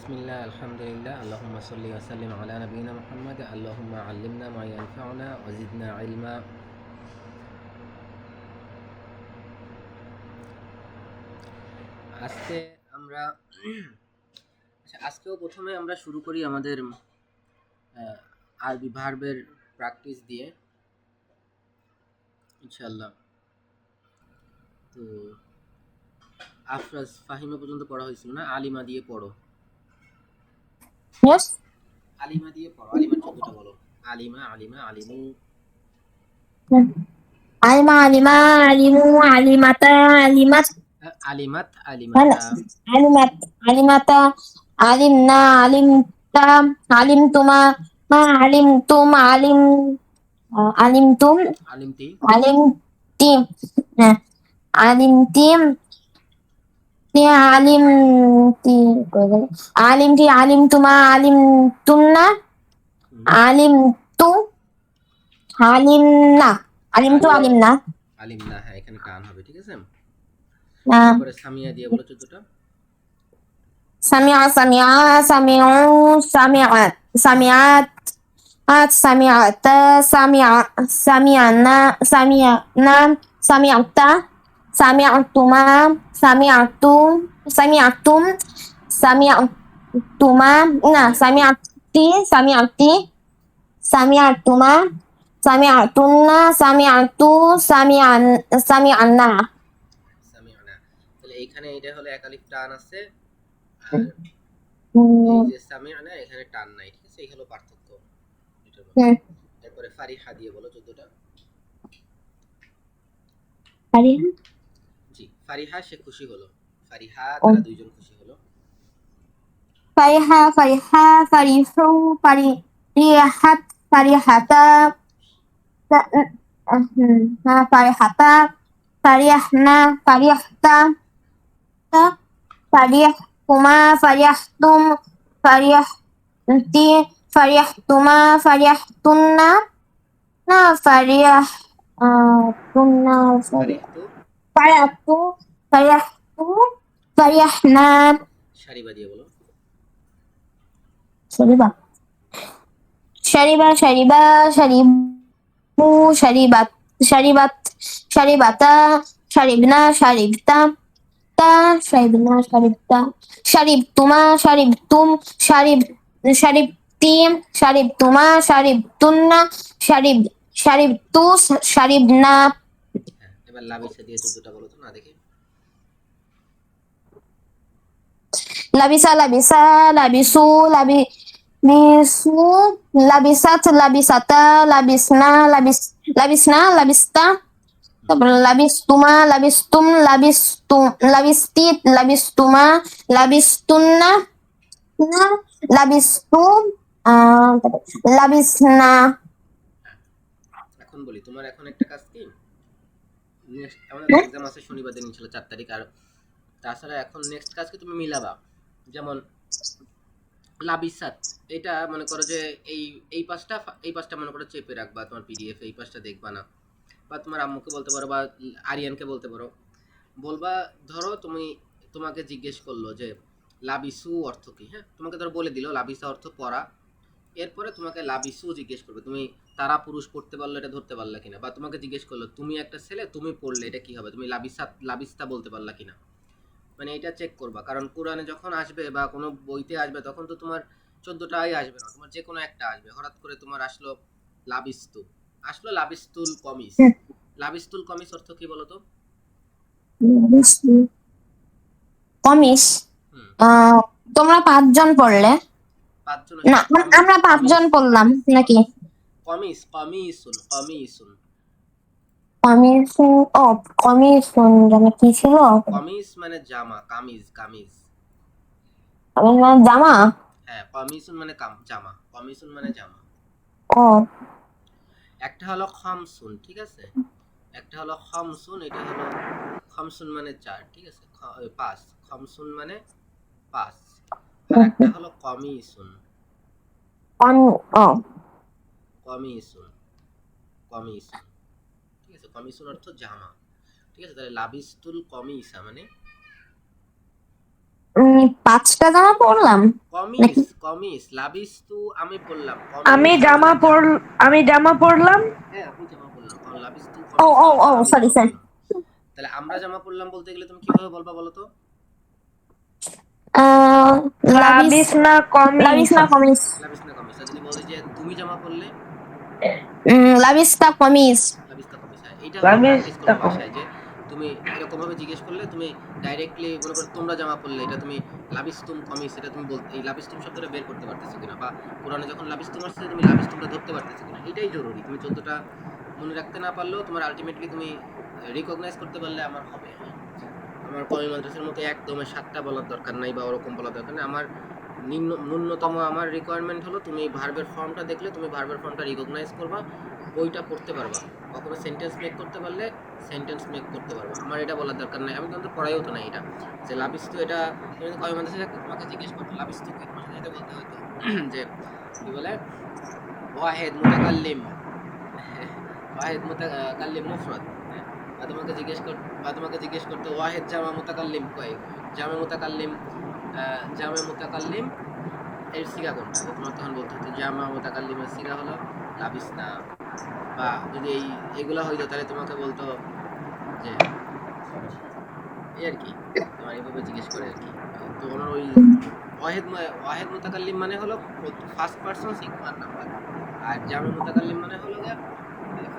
বিসমিল্লাহ আলহামদুলিল্লাহ আল্লাহুম্মা সাল্লি ওয়া সাল্লিম আলা নবিয়িনা মুহাম্মদ আল্লাহুম্মা আল্লিমনা মা ইয়ানফাউনা ওয়া জিদনা ইলমা। আজকে আমরা আজকেও প্রথমে আমরা শুরু করি আমাদের আরবি ভার্বের প্র্যাকটিস দিয়ে ইনশাআল্লাহ। তো আফরাজ ফাহিমা পর্যন্ত পড়া হয়েছিল না? আলিমা দিয়ে পড়ো। Yes. আলিমা দিয়ে পড়ো। আলিমার 14টা বলো। আলিমা, আলিমা, আলিমু। Alima, alima, alimu, alimata, alimat, আলিমাত, আলিমাতা। alimat, alimata, alimna, alimta, alimtuma, ma, alimtum, alimtum, আলিমতি। alimtim, nah, alimtim, alimti, alimti, alimtuma, alimtumna, alimtu, alimna, alimtu, আলিম alimna. আলিম না, হ্যাঁ এখানে টান হবে, ঠিক আছে। Nah, এরপরে সামিয়া দিয়ে বলো 14টা। Sami'a, sami'a, sami'u, sami'at, sami'at, sami'ata, sami'ana, sami'na, sami'ata, sami'tuma, sami'tum, sami'tuma, nah, সামিয়াতু, sami'ti, sami'tuma, sami'tunna, sami'anna. Shamiana. তাহলে এইখানে এটা হলো এক আলিফ টান আছে, আর এই Hmm. যে সামিয়ানা এখানে টান নাই, ঠিক আছে। এই হলো পার্থক্য এটার মধ্যে। Hmm. এরপরে ফারিহা দিয়ে বলো 14টা। জি, ফারিহা সে খুশি হলো। ফারিহা তারা দুইজন খুশি হলো। Fariha, fariha, farihu, farihat, farihata, farihata, farihna, farihta, farihuma, farihtum, farihti, farihtuma, farihtunna, farihtunna, ফারিহতু। farihtu, farihtu, farihna. সারিবা দিয়ে বলো। Sorry, Shariba, Shariba, Sharibu, Sharibat, Sharibat, Sharibata, Sharibna, Sharibta, Sharibna, Sharibta, Sharibtuma, Sharibtum, Sharibtim, Sharibtuma, Sharibtunna, Sharibtu, Sharibna. হ্যাঁ, এবার লাবিসা দিয়ে 14টা বলো তো, না দেখি। Labisa, labisa, labisu, labisat, labisata, labisna, labista. Labistuma, labistit, labistuma, labistunna, labistum, labisna. হ্যাঁ, এখন বলি, তোমার এখন একটা কাজ কি, নেক্সট আমাদের তো এক্সাম আছে শনিবার দিন ইনশাআল্লাহ 4 তারিখ। আর তাছাড়া এখন নেক্সট কাজ কি, তুমি মিলাবা। যেমন লাবিসাত, এটা মনে করো যে এই এই পাঁচটা মনে করো চেপে রাখবা তোমার পিডিএফ, এই পাঁচটা দেখবা না। বা তোমার আম্মুকে বলতে পারো, বা আরিয়ানকে বলতে পারো, বলবা ধরো তোমাকে জিজ্ঞেস করলো যে লাবিসু অর্থ কি, হ্যাঁ তোমাকে ধরো বলে দিল লাবিসা অর্থ পড়া। এরপরে তোমাকে লাবিসু জিজ্ঞেস করবে, তুমি তারা পুরুষ পড়তে পারলো এটা ধরতে পারলা কিনা। বা তোমাকে জিজ্ঞেস করলো তুমি একটা ছেলে, তুমি পড়লে এটা কি হবে, তুমি লাবিস্তা বলতে পারলা কিনা। মানে এটা চেক করবা, কারণ কোরআনে যখন আসবে বা কোনো বইতে আসবে তখন তো তোমার 14টাই আসবে না, তোমার যে কোনো একটা আসবে। হঠাৎ করে তোমার লাবিস্তু আসলো লাবিস্তুল কমিস। লাবিস্তুল কমিস অর্থ কি বলতো? কমিস। হুম, তোমরা 5 জন পড়লে? পাঁচজন না, হচ্ছে কমিস, আমরা 5 জন কমিস, পড়লাম কমিস, নাকি? কমিস, কমিস, কমিসুন, কমিসুন। কমিশন, ও কমিশন যেন কি ছিল? কমিস মানে জামা, কামিজ, কামিজ। আমি না জামা। হ্যাঁ, কমিসুন মানে জামা, কমিসুন মানে জামা। ও একটা হলো খমসুন, ঠিক আছে। একটা হলো খমসুন, এটা হলো খমসুন মানে 4, ঠিক আছে। 5, খমসুন মানে 5। আর একটা হলো কমিসুন। কম। ও কমিসুন, কমিসুন, ঠিক আছে। কমিসুন অর্থ জামা, ঠিক আছে। তাহলে লাবিস্তুল কমিসা মানে 5টা জামা পরলাম কমিস নাকি? কমিস লাবিস্তু আমি পড়লাম, আমি কমিস জামা তোমার পর আমি জামা পরলাম। হ্যাঁ আমি জামা পড়লাম, কারণ লাবিস্তু ও কমিস ও ও আমি সরি জামা সরি। পড়লাম। তাহলে আমরা জামা পড়লাম বলতে গেলে তুমি কিভাবে বলবা বলো তো? লাবিস, লাবিস না লাবিস কমিস। না কমিস। লাবিস না কমিস। আর যদি বলি যে তুমি জামা পড়লে, লাবিস না কমিস। লাবিস্তা কমিস। হ্যাঁ এটা হলো লাবিস প্র্যাকটিস তা করবা কমিস। বাসায়, যে তুমি এরকম ভাবে জিজ্ঞেস করলে তুমি ডাইরেক্টলি মনে করো তোমরা জামা পড়লে, এটা তুমি লাবিস্তুম কমিস এটা তুমি বলতে, এই লাবিস্তুম শব্দটা বের করতে পারতেছো কিনা, বা কোরআনে যখন লাবিস্তুম আসছে তুমি লাবিস্তুমটা ধরতে পারতেছো কিনা, এটাই জরুরি। তুমি 14টা মনে রাখতে না পারলেও তোমার আলটিমেটলি তুমি রিকগনাইজ করতে পারলে আমার হবে। হ্যাঁ আমার কমি মাদ্রাসার মতো একদমে 7টা বলার দরকার নাই বা ওরকম বলার দরকার নেই। আমার ন্যূনতম আমার রিকোয়ারমেন্ট হলো তুমি ভার্বের ফর্মটা দেখলে তুমি ভার্বের ফর্মটা রিকগনাইজ করবা, বইটা পড়তে পারবা, কখনো সেন্টেন্স মেক করতে পারলে সেন্টেন্স মেক করতে পারবা। আমার এটা বলার দরকার নাই, আমি কিন্তু পড়াইও তো না এটা যে লাবিস্তু এটা। তুমি যদি কমি মাদ্রাসা থাকতে তোমাকে জিজ্ঞেস করতো লাবিস্তু কি, তোমার সাথে এটা বলতে হতো যে কি বলে ওয়াহেদ মুতাকাল্লিম, ওয়াহেদ মুতাকাল্লিম মুফরাদ, হ্যাঁ বা তোমাকে জিজ্ঞেস করতে ওয়াহেদ জামা মুতাকাল্লিম কয়, জামা মুতাকাল্লিম জামা মুতাকাল্লিম এর সিগা কোনটা, তো তোমার তখন বলতে হতো জামা মুতাকাল্লিমের সিগা হলো লাবিসনা। বা যদি এগুলা হইতো তাহলে তোমাকে বলতো যে এই আর কি, তোমার এইভাবে জিজ্ঞেস করে আর কি। তো আমার ওই ওয়াহেদ মুতাকাল্লিম মানে হলো ফার্স্ট পারসন সিঙ্গুলার নাম্বার, আর জামে মুতাকাল্লিম মানে হলো গিয়া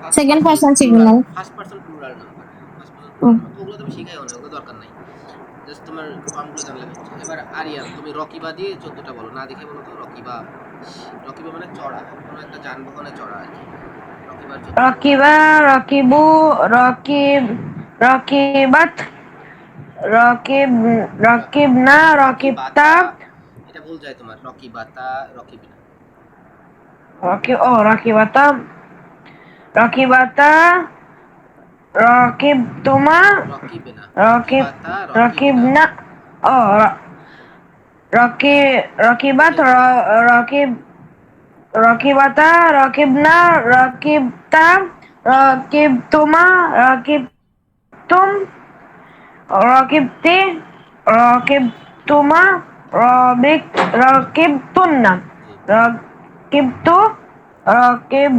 first second person person plural, singular. First person plural number. হ্যাঁ ফার্স্ট পারসন প্লুরাল নাম্বার, তো ওগুলো তুমি শিখাইও না, ওগুলো দরকার নাই, জাস্ট তোমার ফর্মগুলো জানলে হচ্ছে। এবার আরিয়ান তুমি রকিবা দিয়ে 14টা বলো, না দেখে বলো তো রকিবা। রকিবা মানে চড়া, কোনো একটা যানবাহনে চড়া আর কি। রকিবার 14টা বলো। রকিবা, রকিবু, রকিব, রকিবাত, রকিব, রকিবনা, রকিবতা, রকিবাতা, এটা ভুল যায় তোমার, রকিবাতা রকিবিনা। রকিবাতা, রকিবাতা, রকিবতুমা, রকিবিনা, রকিব, রকিবাতা রকিবিনা। রকিবনা, ও রকিবাত, সেম সেম। রকিব, রকিবাতা, রকিবনা, রকিবতা, রকিবতুমা, রকিবতুম, রকিবতি, রকিবতুমা, রবিক, রকিবতুন্না, জি রকিবতু, রকিব,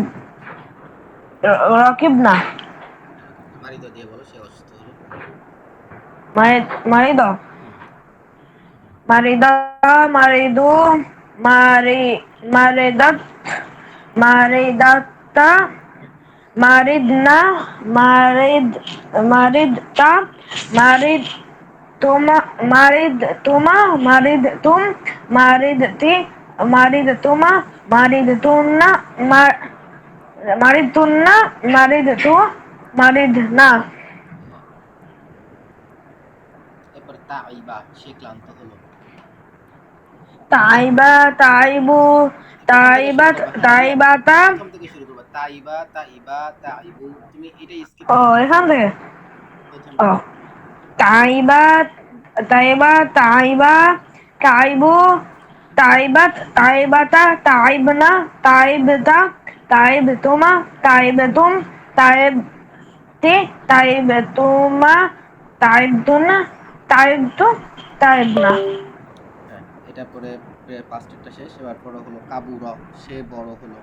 রকিবনা। রকিবিনা। মারিদা দিয়ে বলো, সে অসুস্থ হলো। মারিদ, হুম মারিদা, মারিদু, মারিদাত, মারিদাতা, মারিদনা, মারিদতা, মারিদ তুমা, মারিদতুমা, মারিদতুম, মারিদতি, মারিদতুমা, মারিদতুন্না, মারিদতুন্না, মারিদতু, মারিদনা। হ্যাঁ। এরপর তাইবা, সে ক্লান্ত হলো। তাইবা, তাইবু, প্রথম থেকে শুরু তাইবাত, করবা, হ্যাঁ তুমি তাইবাতা। প্রথম থেকে শুরু করবা, তাইবা তাইবা তাইবু, তুমি এটাই স্কিপ ও, করবা না, এখান থেকে। প্রথম ও, থেকে। তাইবা, তাইবা, তাইবা, তাইবু, তাইবাত, তাইবাতা, তাইবনা, তাইবতা, তাইবতুমা, তাইবতুম, তাইবতি, তাইবতুমা, তাইবতুনা, তাইবতু, তাইবনা। হ্যাঁ এটা পরে পাঁচটা শেষ। এবার পরে হলো কাবুর, সে বড় হলো।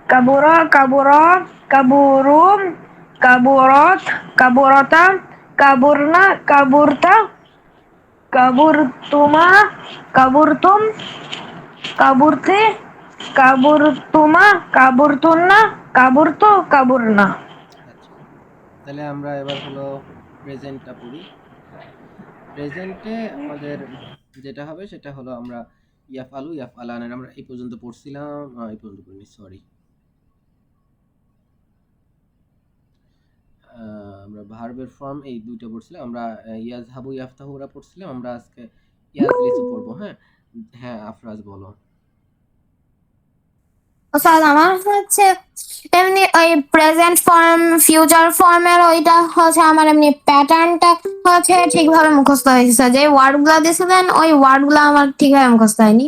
Kabura, kabura, kaburum, kaburat, kaburata, kaburna, kaburta, kaburtuma, kaburtum, kaburti, kaburtuma, kaburtunna, kaburtu, kaburna. আচ্ছা তাহলে আমরা এবার হলো প্রেজেন্টটা পড়ি। প্রেজেন্টে আমাদের যেটা হবে সেটা হলো আমরা ইয়াফআলু ইয়াফআলানের আমরা এই পর্যন্ত পড়ছিলাম, এই পর্যন্ত পড়িনি সরি। আমরা ভার্বের ফর্ম এই দুইটা পড়ছিলাম, আমরা ইয়াজহাবু ইয়াফতাহুরা পড়ছিলাম, আমরা আজকে ইয়াজলিসু পড়বো। হ্যাঁ হ্যাঁ আফরাজ বলো। স্যার আমার হচ্ছে এমনি ওই প্রেজেন্ট ফর্ম ফিউচার ফর্মের ওইটা হচ্ছে আমার এমনি প্যাটার্নটা হচ্ছে ঠিকভাবে মুখস্থ হয়েছে স্যার, যে ওয়ার্ডগুলো দিয়েছিলেন ওই ওয়ার্ডগুলো আমার ঠিকভাবে মুখস্থ হয়নি।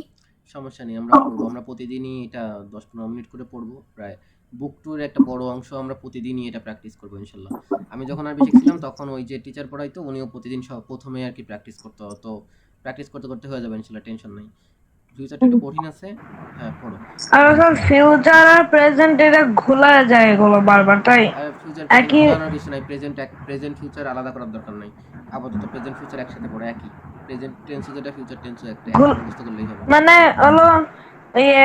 সমস্যা নেই, আমরা পড়বো, আমরা প্রতিদিনই এটা 10-15 মিনিট করে পড়বো প্রায়। বুক টুর একটা বড় অংশ আমরা প্রতিদিনই এটা প্র্যাকটিস করবো ইনশাল্লাহ। আমি যখন আরবি শিখছিলাম তখন ওই যে টিচার পড়াইতো উনিও প্রতিদিন সব প্রথমে আর কি প্র্যাকটিস করতে হতো, প্র্যাকটিস করতে করতে হয়ে যাবে ইনশাল্লাহ, টেনশন নাই। ফিউচারটা একটু কঠিন আছে, হ্যাঁ পড়ো। আর স্যার ফিউচার আর প্রেজেন্ট এটা ঘোলা যায় এগুলো বারবার, তাই আর ফিউচার প্রেজেন্ট একই। ঘোরানোর কিছু নাই, প্রেজেন্ট ফিউচার আলাদা করার দরকার নাই। আপাতত প্রেজেন্ট ফিউচার একসাথে পড়ো, একই। প্রেজেন্ট টেন্সও যেটা, ফিউচার টেন্সও একটা, একই মুখস্থ করলেই হবে। মানে হলো ইয়ে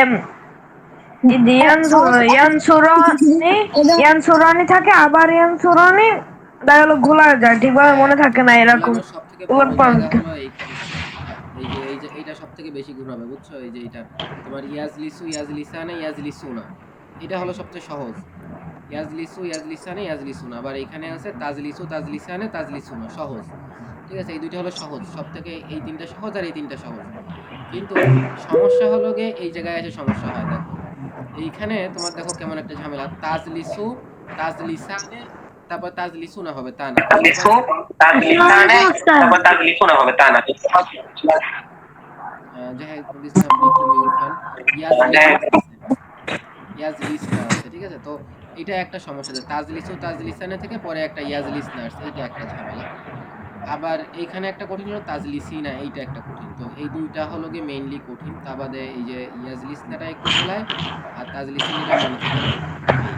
ইয়ানসুরানি থাকে, আবার ইয়ানসুরানি দেখা গেলো ঘোলা যায়, ঠিকভাবে হ্যাঁ, মনে থাকে না, এরকম ঘুরানোর সব থেকে বড় উলট জায়গা পালট। হলো এইখানটায়। এই যে এইটা সব থেকে বেশি ঘুরাবে, বুঝছো? এই যে এইটা তোমার ইয়াজলিসু ইয়াজলিসানে ইয়াজলিসুনা, এটা হলো সবচেয়ে সহজ। ইয়াজলিসু ইয়াজলিসানে ইয়াজলিসুনা, আবার এখানে আছে তাজলিসু তাজলিসানে তাজলিসুনা, সহজ। ঠিক আছে, এই দুইটা হলো সহজ সব থেকে, এই তিনটা সহজ আর এই তিনটা সহজ। কিন্তু সমস্যা হলো গিয়ে এই জায়গায় এসে সমস্যা হয়, দেখো এইখানে তোমার দেখো কেমন একটা ঝামেলা, তাজলিসু তাজলিসানে, তারপর তাজলিসুনা হবে তা না, বুঝতে পারছো? যাই হোক দিচ্ছেন, আপনি একটু মিউট হন। ইয়াজলিসনা আছে, ইয়াজলিসনা আছে, ঠিক আছে? তো এটা একটা সমস্যা, যে তাজলিসু তাজলিসানে থেকে পরে একটা ইয়াজলিসনা আসছে, এইটা একটা ঝামেলা। আবার এইখানে একটা কঠিন হলো তাজলিসিনা, এইটা একটা কঠিন। তো এই দুইটা হলো গিয়ে মেইনলি কঠিন, তা বাদে এই যে ইয়াজলিসনাটা একটু ভোলায়, আর তাজলিসিনাটা মনে থাকে না, এই।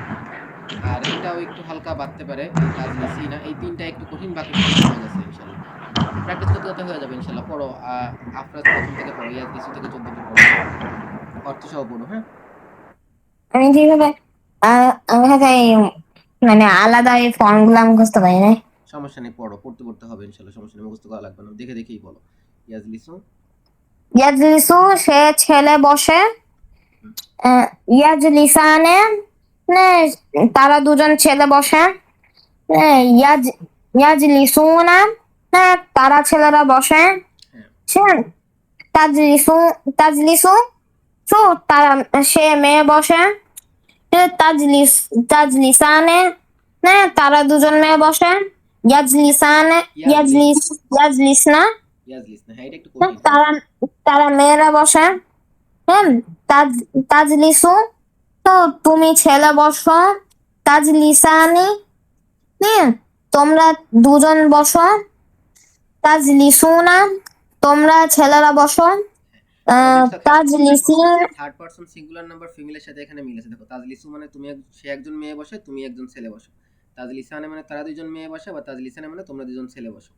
আর এটাও একটু হালকা বাড়তে পারে, এই তাজলিসিনা, এই তিনটা একটু কঠিন, বাকি সব সহজ আছে ইনশাল্লাহ। প্র্যাকটিস করতে করতে হয়ে যাবে ইনশাল্লাহ। পড়ো, আফরাজ প্রথম থেকে পড়ো, ইয়াজলিসু থেকে 14টি পড়ো, অর্থ সহ পড়ো, হ্যাঁ? আমি ঠিকভাবে আমার কাছে মানে আলাদা এই ফর্ম গুলা মুখস্থ পারি না। সমস্যা নেই, পড়ো, পড়তে পড়তে হবে ইনশাল্লাহ, সমস্যা নেই, মুখস্থ করা লাগবে না, দেখে দেখেই বলো। ইয়াজলিসু, ইয়াজলিসু সে ছেলে বসে, ইয়াজলিসানে মানে তারা দুজন ছেলে বসে, ইয়াজ ইয়াজলিসুনা মানে তারা ছেলেরা বসে, হ্যাঁ সে তাজলিসু তাজলিসু সু তারা সে মেয়ে বসে, তাজলিস তাজলিসানে মানে তারা দুজন মেয়ে বসে, ইয়াজলিসানে ইয়াজলিস, ইয়াজলিসনা ইয়াজলিস না, হ্যাঁ এটা একটু কঠিন। তারা তারা মেয়েরা বসে, হ্যাঁ তাজলিসু তো তুমি ছেলে বসো, তাজলিসানি হ্যাঁ তোমরা দুজন বসো, তাজলিসুনা তোমরা ছেলেরা বসো, তাজলিসিন। থার্ড পারসন সিঙ্গুলার নাম্বার ফিমেলের সাথে এখানে মিল আছে, দেখো তাজলিসু মানে তুমি সে একজন মেয়ে বসে, তুমি একজন ছেলে বসো। তাজলিসানে মানে তারা দুজন মেয়ে বসে, বা তাজলিসানে মানে তোমরা দুজন ছেলে বসো।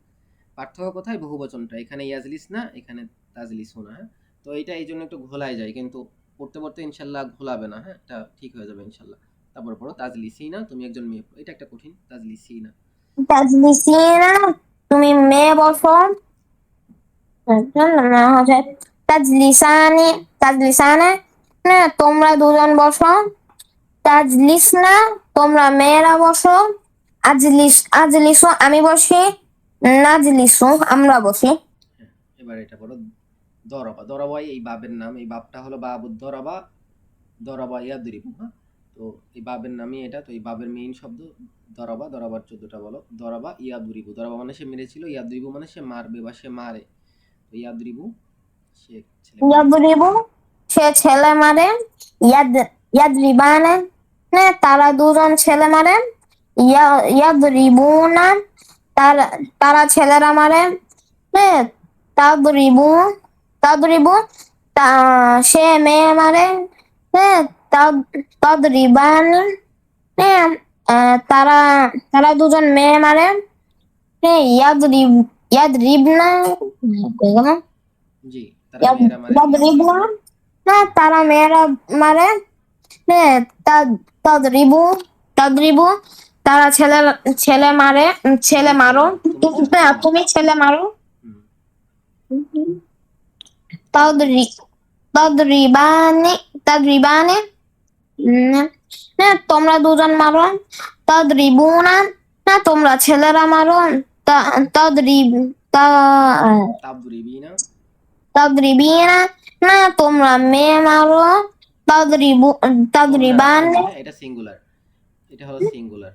পার্থক্য কোথায়? বহুবচনটা, এখানে ইয়াজলিস না, এখানে তাজলিসু না, হ্যাঁ? তো এটা এই জন্য একটু ঘোলায় যায়, কিন্তু পড়তে পড়তে ইনশাল্লাহ ঘোলাবে না, হ্যাঁ, এটা ঠিক হয়ে যাবে ইনশাল্লাহ। তারপর পড়ো তাজলিসি না, তুমি একজন মেয়ে, এটা একটা কঠিন, তাজলিসি না। তাজলিসিনা তুমি মেয়ে বসো, না হচ্ছে তাজলিসানি তাজলিসানে না তোমরা দুজন বসো, তাজলিসনা তোমরা মেয়েরা বসো, আজলিসু আমি বসি, নাজলিসু আমরা বসি। হ্যাঁ, এবার এটা বলো দরাবা। দরাবা এই বাবের নাম, এই বাবটা হলো বাবুদ দরাবা, দরাবা ইয়াদরিবু, হ্যাঁ? তো এই বাবের নামই এটা, তো এই বাবের মেইন শব্দ দরাবা। দরাবার 14টা বলো। দরাবা ইয়াদরিবু, দরাবা মানে সে মেরেছিল, ইয়াদরিবু মানে সে মারবে বা সে মারে। তো ইয়াদরিবু সে ছেলে মারে। ইয়াদরিবু সে ছেলে মারে, ইয়াদরিবানে না তারা দুজন ছেলে মারে, ইয়াদরিবুনা তারা তারা ছেলেরা মারে, হ্যাঁ তাদরিবু তাদরিবু সে মেয়ে মারে, হ্যাঁ তাদরিবানি হ্যাঁ তারা তারা দুজন মেয়ে মারে, হ্যাঁ ইয়াদরিবনা জি, তারা মেয়েরা মারে। ইয়াদরিবনা হ্যাঁ তারা মেয়েরা মারে, হ্যাঁ তাদরিবু তাদরিবু তারা ছেলে মারে, ছেলে মারো, তুমি ছেলে মারো, হুম, তাদরি তাদরিবানি তাদরিবানি না তোমরা দুজন মারো, তাদরিবুনা না তোমরা ছেলেরা মারো, তাদরিব তাবরিবিনা, তাদরিবিনা না তোমরা মেয়ে মারো, তাদরিবানি হ্যাঁ এটা সিঙ্গুলার, এটা হলো সিঙ্গুলার।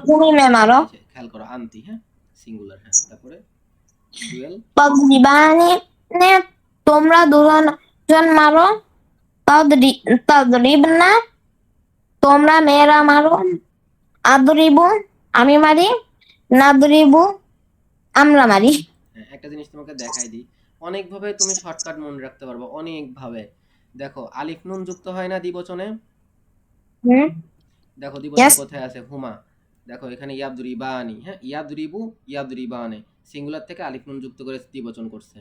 তুমি মেয়ে মারো, খেয়াল করো, আন্তি, হ্যাঁ সিঙ্গুলার, হ্যাঁ। তারপরে ডুয়েল, তাদরিবানি না তোমরা দুজন মারো, তাদরিবনা তোমরা মেয়েরা মারো, আদরিবু আমি মারি, নাদরিবু আমরা মারি। হ্যাঁ একটা জিনিস তোমাকে দেখাই দিই, অনেকভাবে তুমি শর্টকাট মনে রাখতে পারবে, অনেকভাবে। দেখো আলিফ নুন যুক্ত হয় না দ্বিবচনে? হুম। দেখো দ্বিবচন ইয়েস। কোথায় আছে? হুমা। দেখো এখানে ইয়াদরিবানি, হ্যাঁ, ইয়াদরিবু ইয়াদরিবানে, সিঙ্গুলার থেকে আলিফ নুন যুক্ত করে দ্বিবচন করছে।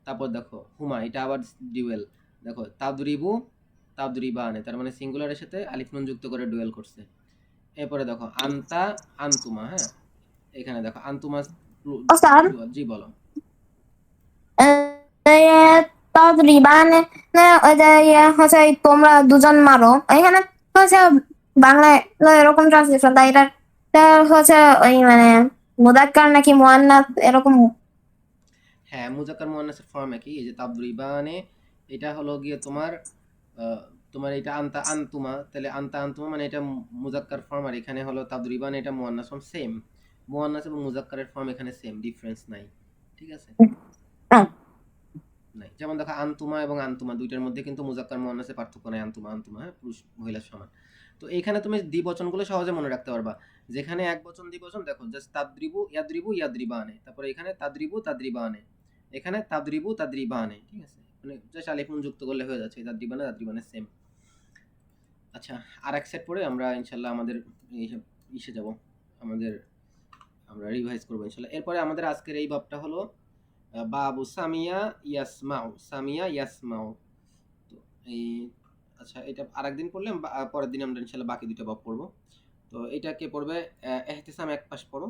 তারপর দেখো হুমা, এটা আবার ডুয়েল। দেখো তাদরিবু তাদরিবানে, তার মানে সিঙ্গুলারের সাথে আলিফ নুন যুক্ত করে ডুয়েল করছে। এরপরে দেখো আন্তা আন্তুমা, হ্যাঁ, এখানে দেখো আন্তুমা ওস্তাদ, জি বলো। তদরিবান, ওই যে হচ্ছে তোমরা দুজন মারো, এখানে হচ্ছে বাংলায় এরকম ট্রান্সলেশন, তাই এটা হচ্ছে ওই মানে মুদাক্কার নাকি মুয়ান্নাস এরকম? হ্যাঁ, মুজাক্কার মুয়ান্নাসের ফর্ম একই। এই যে তাদরিবানে, এটা হলো গিয়ে তোমার তোমার এটা আনতা আনতুমা, তাহলে আনতা আনতুমা মানে এটা মুজাক্কার ফর্ম, আর এখানে হলো তাদরিবান, এটা মুয়ান্নাস ফর্ম। সেম, মুয়ান্নাস এবং মুজাক্কারের ফর্ম এখানে সেম, ডিফারেন্স নাই। ঠিক আছে, নাই। যেমন দেখো আনতুমা এবং আনতুমা দুইটার মধ্যে কিন্তু মুজাক্কার মুয়ান্নাসের পার্থক্য নাই। আনতুমা আনতুমা, হ্যাঁ, পুরুষ মহিলার সমান। তো এইখানে তুমি দ্বিবচনগুলো সহজে মনে রাখতে পারবা। যেখানে এক বচন দ্বিবচন, দেখো জাস্ট তাদরিবু ইয়াদরিবু ইয়াদরিবানে, তারপরে এখানে তাদরিবু তাদরিবানে, এখানে তাদরিবু তাদরিবানে। ঠিক আছে, মানে জাস্ট আলিফ নুন যুক্ত করলে হয়ে যাচ্ছে, তাদরিবানে তাদরিবানে সেম। আচ্ছা, আর এক সেট পরে আমরা ইনশাল্লাহ আমাদের ইসে যাব, আমাদের আমরা রিভাইজ করবো ইনশাল্লাহ। এরপরে আমাদের আজকের এই বাবটা হলো বাবু সামিয়া ইয়াসমাউ, সামিয়া ইয়াসমাউ। তো এই, আচ্ছা এটা আরেকদিন পড়লে পরের দিন আমরা ইনশাল্লাহ বাকি দুটো বাব পড়বো। তো এটা কে পড়বে? এহতেসাম এক পাশ পড়ো,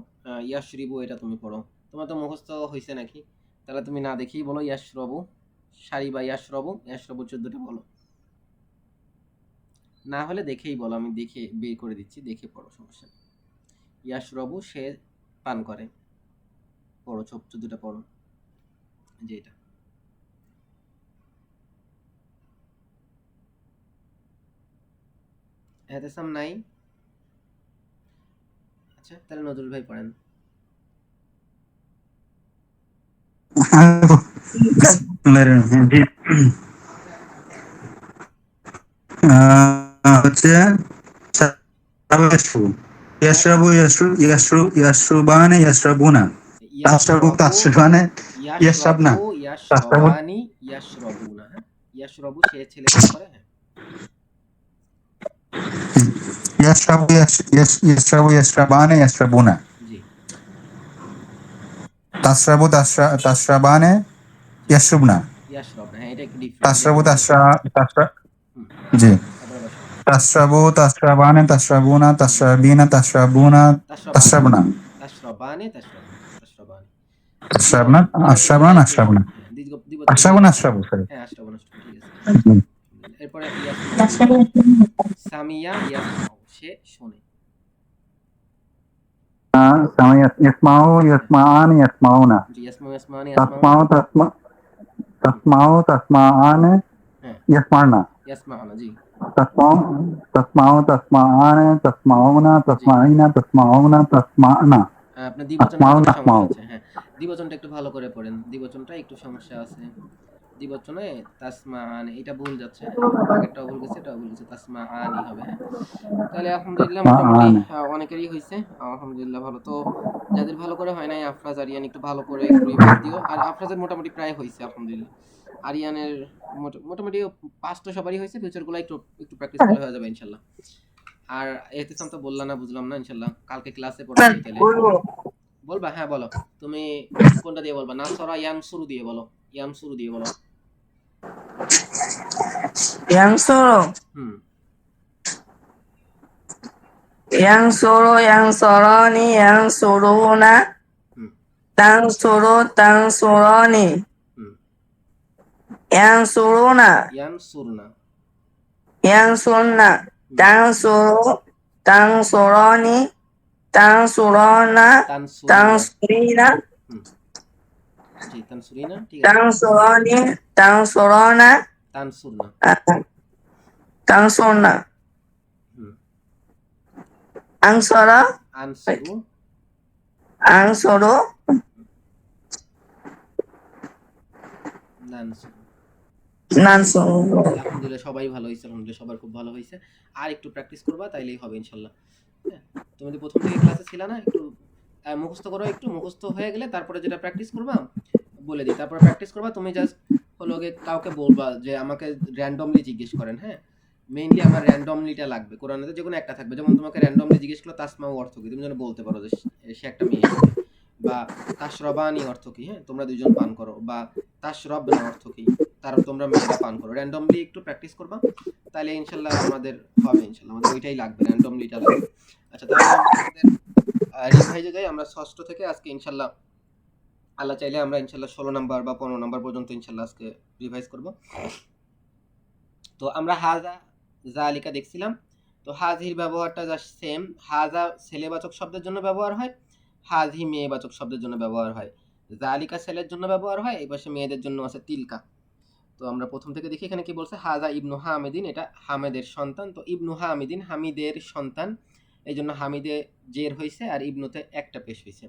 ইয়াশরিবু এটা তুমি পড়ো। তোমার তো মুখস্থ হয়েছে নাকি? তাহলে তুমি না দেখেই বলো ইয়াশরবু, সারি বা ইয়াশরবু, ইয়াশরবু 14টা বলো। না হলে দেখেই বলো, আমি দেখে বের করে দিচ্ছি, দেখে পড়ো, সমস্যা নেই। ইয়াশরবু সে পান করে, পড়ো 14টা পড়ো। যে এটা এহতেসাম নাই? আচ্ছা তাহলে নজরুল ভাই পড়েন। জি, হচ্ছে ইয়াশরাবু ইয়াশরুবানে ইয়াশরাবুনা, তাশরাবু ইয়াশরবু তাশরাবানে ইয়াশরাবনা, ইয়াশরবু তাশরাবু ইয়াশরবানি ইয়াশরবুনা, হ্যাঁ, ইয়াশরবু সে ছেলে পান করে, হ্যাঁ। ইয়াশরাবু ইয়াশরাবানে ইয়াশরাবুনা, জি তাশরাবানে জি ইয়াশরুবনা, ইয়াশরবনা, হ্যাঁ, এটা একটু ডিফারেন্ট, তাশরাবু তাশরা হুম, জি, তারপরে বসো। তাশরাবানে তাশরাবুনা, তাশরাবিনা তাশরাবুনা, তাশরবানি তাশরাবনা, তাশরবানি তাশরবানি তাশরবানি, তাশরাবনা দ্বিবচনটা আশরাবনা একটু, আশরাবনা, হ্যাঁ, দ্বিবচনটা আশরাবনা একটু, হ্যাঁ, আশরাবু, সরি। হ্যাঁ, আশরাবু নষ্ট, ঠিক আছে। এরপরে ইয়াসমাউ, সামিয়া ইয়াসমাউ সে শোনে। يسمعون يسمعون জি ইয়াসমাউ ইয়াসমানি تسمعوا ইয়াসমাউনা, تسمعوا تسمعان হ্যাঁ, يسمعن ইয়াসমাউনা, জি تسمعوا تسمعان تسمعون জি। تسمعين تسمعون تسمعن আপনার দ্বিবচনের أسمعون ভিতরে সমস্যা أسمعوا আছে, হ্যাঁ, দ্বিবচনটা একটু ভালো করে পড়েন, দ্বিবচনটা একটু সমস্যা আছে। দ্বিবচনে তাসমান, এটা ভুল যাচ্ছে, হ্যাঁ, আগেরটাও ভুল গেছে, এটাও ভুল গেছে, তাসমাআনি হবে, হ্যাঁ। তাহলে আলহামদুলিল্লাহ মোটামুটি تسمعان অনেকেরই হয়েছে, আলহামদুলিল্লাহ ভালো। তো যাদের ভালো করে হয় নাই, আফরাজ আরিয়ান একটু ভালো করে একটু রিভাইজ দিও। আর আফরাজের মোটামুটি প্রায় হয়েছে আলহামদুলিল্লাহ, আরিয়ানের মোটামুটি 5 তো সবারই হয়েছে, ফিউচারগুলো একটু একটু প্র্যাকটিস করলে হয়ে যাবে ইনশাল্লাহ। আর এহতেসাম তো বললাম না, বুঝলাম না, ইনশাল্লাহ কালকে ক্লাসে পড়াচ্ছি তাহলে বলবা। হ্যাঁ বলো, তুমি কোনটা দিয়ে বলবা? নাসরা ইয়ানসুরু দিয়ে বলো, ইয়ানসুরু দিয়ে বলো। ইয়াংসোরো হুম, ইয়াংসোরো ইয়াংসরানি ইয়াংসোরোনা হুম, তাংসোরো তাংসোরানি হুম। ইয়াংসোরোনা ইয়ানসুরনা, ইয়াংসোরনা তাংসোরো তাংসোরানি তাংসোরানা তানসুরিনা, তাংসুরিনা হুম, জি তানসুরিনা, ঠিক আছে। তাংসোরানি তাংসোরানা তানসুরনা, তাংসোরনা হুম। আংসরা আনসুরু, আংসরো নানসুরু। নানসোরো। আলহামদুলিল্লাহ সবাই ভালো হয়েছে, আলহামদুলিল্লাহ সবার খুব ভালো হয়েছে। আর একটু প্র্যাকটিস করবা, তাইলেই হবে ইনশাল্লাহ, হ্যাঁ। তুমি তো প্রথম থেকে ক্লাসে ছিল না, একটু মুখস্থ করো, একটু মুখস্থ হয়ে গেলে তারপরে যেটা প্র্যাকটিস করবা, বলে দিই, তারপর প্র্যাকটিস করবা। তুমি জাস্ট হলো গিয়ে কাউকে বলবা যে আমাকে র্যান্ডমলি জিজ্ঞেস করেন, হ্যাঁ, মেইনলি আমার র্যান্ডমলিটা লাগবে, কোরআনেতে যে কোনো একটা থাকবে। যেমন তোমাকে র্যান্ডমলি জিজ্ঞেস করলো তাসমাউ অর্থ কি, তুমি যেন বলতে পারো যে সে একটা মেয়ে এসেছে, বা তাশরবানি অর্থ কি, হ্যাঁ তোমরা দুইজন পান করো, বা তাশরবনা অর্থ কি, তারা তোমরা মেয়েরা পান করো। র্যান্ডমলি একটু প্র্যাকটিস করবা, তাহলে ইনশাল্লাহ আমাদের হবে, ইনশাল্লাহ আমাদের ওইটাই লাগবে, র্যান্ডমলিটা লাগবে। আচ্ছা, তাহলে আমরা আমাদের রিভাইজে যাই। আমরা ষষ্ঠ থেকে আজকে ইনশাল্লাহ আল্লাহ চাইলে আমরা ইনশাল্লাহ 16 নাম্বার বা 15 নাম্বার পর্যন্ত ইনশাল্লাহ আজকে রিভাইজ করব। তো আমরা হাজা জালিকা দেখছিলাম। তো হাজির ব্যবহারটা জাস্ট সেম। হাজা ছেলেবাচক শব্দের জন্য ব্যবহার হয়, হাজি মেয়েবাচক শব্দের জন্য ব্যবহার হয়। জালিকা ছেলের জন্য ব্যবহার হয়, এই পাশে মেয়েদের জন্য আছে তিলকা। তো আমরা প্রথম থেকে দেখি এখানে কি বলছে, হাজা ইবনু হামিদিন, এটা হামেদের সন্তান। তো ইবনু হামিদিন হামিদের সন্তান, এই জন্য হামিদে জের হয়েছে আর ইবনুতে একটা পেশ হয়েছে।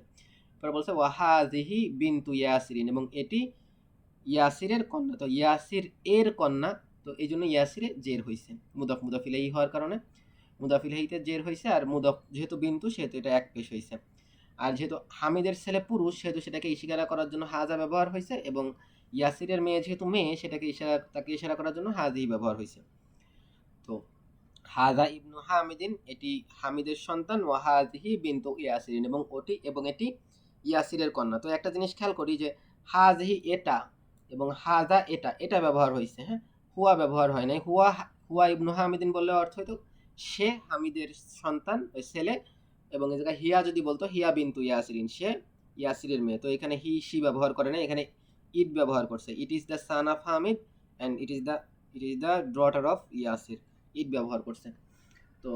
পরে বলছে ওয়াহাজিহি বিনতু ইয়াসিরিন, এবং এটি ইয়াসিরের কন্যা। তো ইয়াসির এর কন্যা, তো এই জন্য ইয়াসিরে জের হয়েছে, মুদাফ মুদাফ ইলাইহি হওয়ার কারণে মুদাফ ইলাইহিতে জের হয়েছে, আর মুদাফ যেহেতু বিনতু সেহেতু এটা এক পেশ হয়েছে। আর যেহেতু হামিদের ছেলে পুরুষ সেহেতু সেটাকে ইশারা করার জন্য হাজা ব্যবহার হয়েছে, এবং ইয়াসিরের মেয়ে যেহেতু মেয়ে সেটাকে তাকে ইশারা করার জন্য হাজি ব্যবহার হয়েছে। তো হাজা ইবনু হামিদিন, এটি হামিদের সন্তান, ওয়া হাজিহি বিনতু ইয়াসিরিন, এবং এটি ইয়াসিরের কন্যা। তো একটা জিনিস খেয়াল করি যে হাজিহি এটা এবং হাজা এটা, এটা ব্যবহার হয়েছে, হ্যাঁ, হুয়া ব্যবহার হয় নাই। হুয়া ইবনু হামিদিন বললে অর্থ হইতো সে হামিদের সন্তান, ওই ছেলে, এবং এই জায়গায় হিয়া যদি বলতো হিয়া বিনতু ইয়াসিরিন, সে ইয়াসিরের মেয়ে। তো এখানে হি সি ব্যবহার করে না, এখানে ইট ব্যবহার করছে। It is the son of Hamid and it is the daughter of Yasir, it ব্যবহার করছে। তো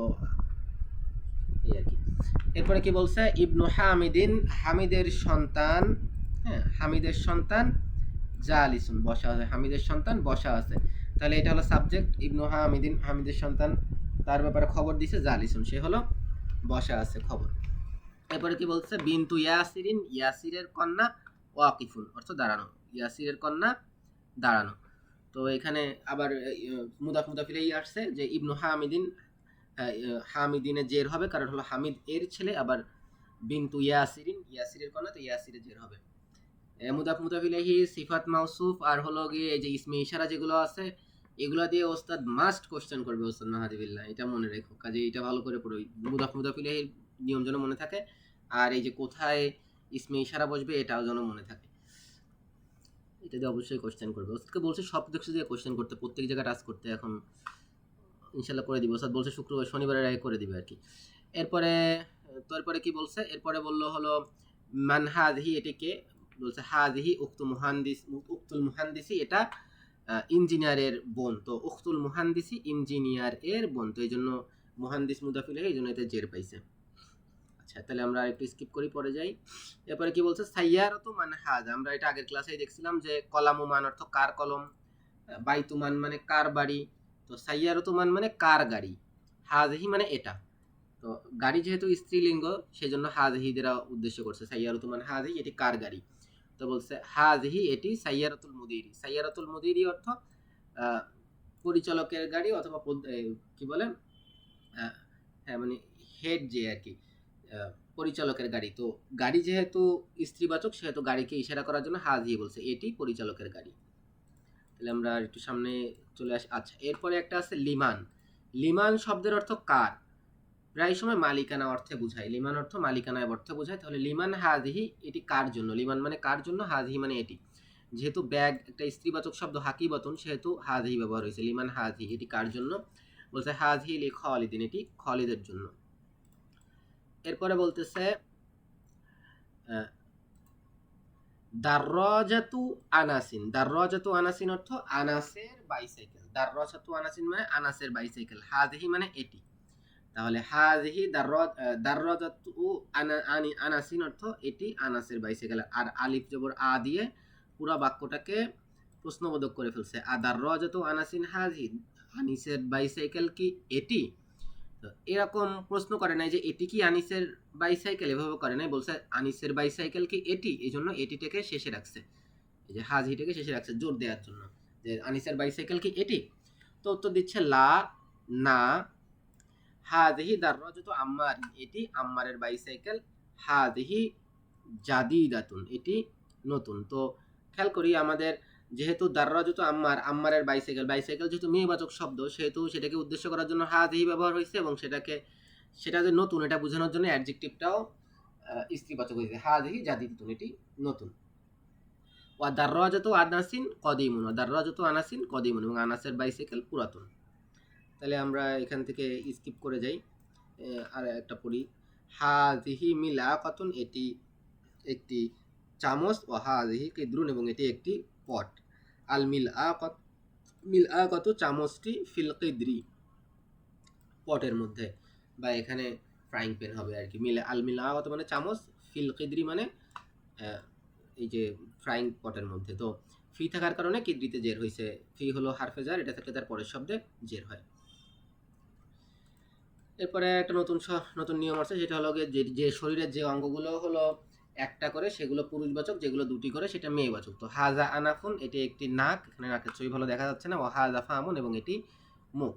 এই আর কি। এরপরে কি বলছে, ইবনু হামিদিন হামিদের সন্তান, হ্যাঁ হামিদের সন্তান, জালিসুন বসা আছে, হামিদের সন্তান বসা আছে। তাহলে এটা হলো সাবজেক্ট, ইবনু হামিদিন হামিদের সন্তান, তার ব্যাপারে খবর দিছে জালিসুন, সে হলো বসা আছে, খবর। এরপরে কি বলছে, বিনতু ইয়াসিরিন ইয়াসিরের কন্যা, ওয়াকিফুন অর্থ দাঁড়ানো, ইয়াসিরের কন্যা দাঁড়ানো। তো এখানে আবার মুদাফ মুদাফিলেই আসছে যে ইবনু হামিদিন, হামিদিনে জের হবে কারণ হলো হামিদ এর ছেলে, আবার বিনতু ইয়াসিরিন ইয়াসিরের কন্যা, তো ইয়াসিরে জের হবে। মুদাফ মুদাফিলেহি সিফাত মাউসুফ আর হলো গিয়ে এই যে ইসমে ইশারা যেগুলো আছে এগুলো দিয়ে ওস্তাদ মাস্ট কোশ্চেন করবে, ওস্তাদ মাহাদিবিল্লাহ, এটা মনে রেখো, কাজে এটা ভালো করে পড়ো। মুদাফ মুদাফিলেহির নিয়ম যেন মনে থাকে, আর এই যে কোথায় ইসমে ইশারা বসবে এটাও যেন মনে থাকে, এটা দিয়ে অবশ্যই কোশ্চেন করবে। ওস্তাদকে বলছে সব কিছু দিয়ে কোশ্চেন করতে, প্রত্যেক জায়গায় টাচ করতে, এখন ইনশাল্লাহ করে দিব। ওস্তাদ বলছে শুক্রবার শনিবারের আগে করে দিবে আর কি। এরপরে কি বলছে, এরপরে বললো হলো মান হাযিহি, এটিকে বলছে হাযিহি উক্তুল মুহান্দিসি, এটা ইঞ্জিনিয়ারের বোন। তো উক্তুল মুহান্দিসি ইঞ্জিনিয়ার এর বোন, তো এই জন্য মুহান্দিস মুদাফিল হয়ে এই জন্য এতে জের পাইছে। আচ্ছা, তাহলে আমরা একটু স্কিপ করি, পরে যাই। এরপরে কি বলছে, সাইয়ারাতু মান হাযা, আমরা এটা আগের ক্লাসেই দেখছিলাম যে কলামু মান অর্থ কার কলম, বাইতু মান মানে কার বাড়ি, তো সাইয়ারাতু মান মানে কার গাড়ি, হাযিহি মানে এটা। তো গাড়ি যেহেতু স্ত্রীলিঙ্গ সেজন্য হাযিহি দ্বারা উদ্দেশ্য করছে, সাইয়ারাতু মান হাযিহি, এটি কার গাড়ি। তো বলছে হাযিহি এটি সাইয়ারাতুল মুদিরি, সাইয়ারাতুল মুদিরি অর্থ পরিচালকের গাড়ি, অথবা কি বলে, হ্যাঁ মানে হেড যে আর কি, পরিচালকের গাড়ি। তো গাড়ি যেহেতু স্ত্রীবাচক সেহেতু গাড়িকে ইশারা করার জন্য হাযিহি বলছে, এটি পরিচালকের গাড়ি। তাহলে আমরা একটু সামনে চলে আসি। আচ্ছা, এরপরে একটা আছে লিমান। লিমান শব্দের অর্থ কার, প্রায় সময় মালিকানা অর্থে বোঝায়, লিমান অর্থ মালিকানা অর্থে বোঝায়। তাহলে লিমান হাযিহি, এটি কার জন্য, লিমান মানে কার জন্য, হাযিহি মানে এটি। যেহেতু ব্যাগ একটা স্ত্রীবাচক শব্দ হাকিবাতুন সেহেতু হাযিহি ব্যবহার হয়েছে, লিমান হাযিহি, এটি কার জন্য, বলছে হাযিহি লি খালিদিন, এটি খালিদের জন্য। এরপরে বলতেছে দাররাজাতু আনাসিন, দাররাজাতু আনাসিন অর্থ আনাসের বাইসাইকেল, দাররাজাতু আনাসিন মানে আনাসের বাইসাইকেল, হাযিহি মানে এটি। তাহলে হাযিহি দাররাজাতু আনাসিন অর্থ এটি আনাসের বাইসাইকেল, আর আলিফ জবর আ দিয়ে পুরো বাক্যটাকে প্রশ্নবোধক করে ফেলছে। দাররাজাতু আনাসিন হাযিহি, আনিসের বাইসাইকেল কি এটি। তো এরকম প্রশ্ন করে নাই যে এটি কি আনিসের বাইসাইকেল, এভাবে করে নাই, বলছে আনিসের বাইসাইকেল কি এটি, এই জন্য এটিটাকে শেষে রাখছে, এই যে হাযিহিটাকে শেষে রাখছে জোর দেওয়ার জন্য যে আনিসের বাইসাইকেল কি এটি। তো উত্তর দিচ্ছে লা, না। হাযিহি দাররাজাতু আম্মার, এটি আম্মারের বাইসাইকেল, হাযিহি জাদিদাতুন, এটি নতুন। তো খেয়াল করি আমাদের যেহেতু দাররাজতু আম্মার, আম্মারের বাইসাইকেল, বাইসাইকেল যেহেতু মেয়েবাচক শব্দ সেহেতু সেটাকে উদ্দেশ্য করার জন্য হাযিহি ব্যবহার হয়েছে এবং সেটা যে নতুন এটা বোঝানোর জন্য অ্যাডজেক্টিভটাও স্ত্রীবাচক হয়েছে, হাযিহি জাদিদুন, এটি নতুন। ওয়া দাররাজতু আনাসিন কদিমুন, ওয়া দাররাজতু আনাসিন কদিমুন, এবং আনাসের বাইসাইকেল পুরাতন। তাহলে আমরা এখান থেকে স্কিপ করে যাই, আর একটা পড়ি। হাযিহি মিলআকাতুন, এটি একটি চামচ, ও হাযিহি কিদরুন, এবং এটি একটি পট। আল মিলআকাত, মিলআকাতু চামচটি, ফিল কিদরি পটের মধ্যে, বা এখানে ফ্রাইং প্যান হবে আর কি। আল মিলআকাতু মানে চামচ, ফিল কিদরি মানে এই যে ফ্রাইং পটের মধ্যে। তো ফি থাকার কারণে কিদরিতে জের হয়েছে, ফি হলো হারফে জার, এটা থাকলে তার পরের শব্দে জের হয়। এরপরে একটা নতুন নিয়ম আছে, সেটা হলো যে শরীরের যে অঙ্গগুলো হলো একটা করে সেগুলো পুরুষবাচক, যেগুলো দুটি করে সেটা মেয়েবাচক। তো হাজা আনাফুন, এটি একটি নাক, এখানে নাকের ছবি ভালো দেখা যাচ্ছে না। ও হাজা ফামুন, এবং এটি মুখ।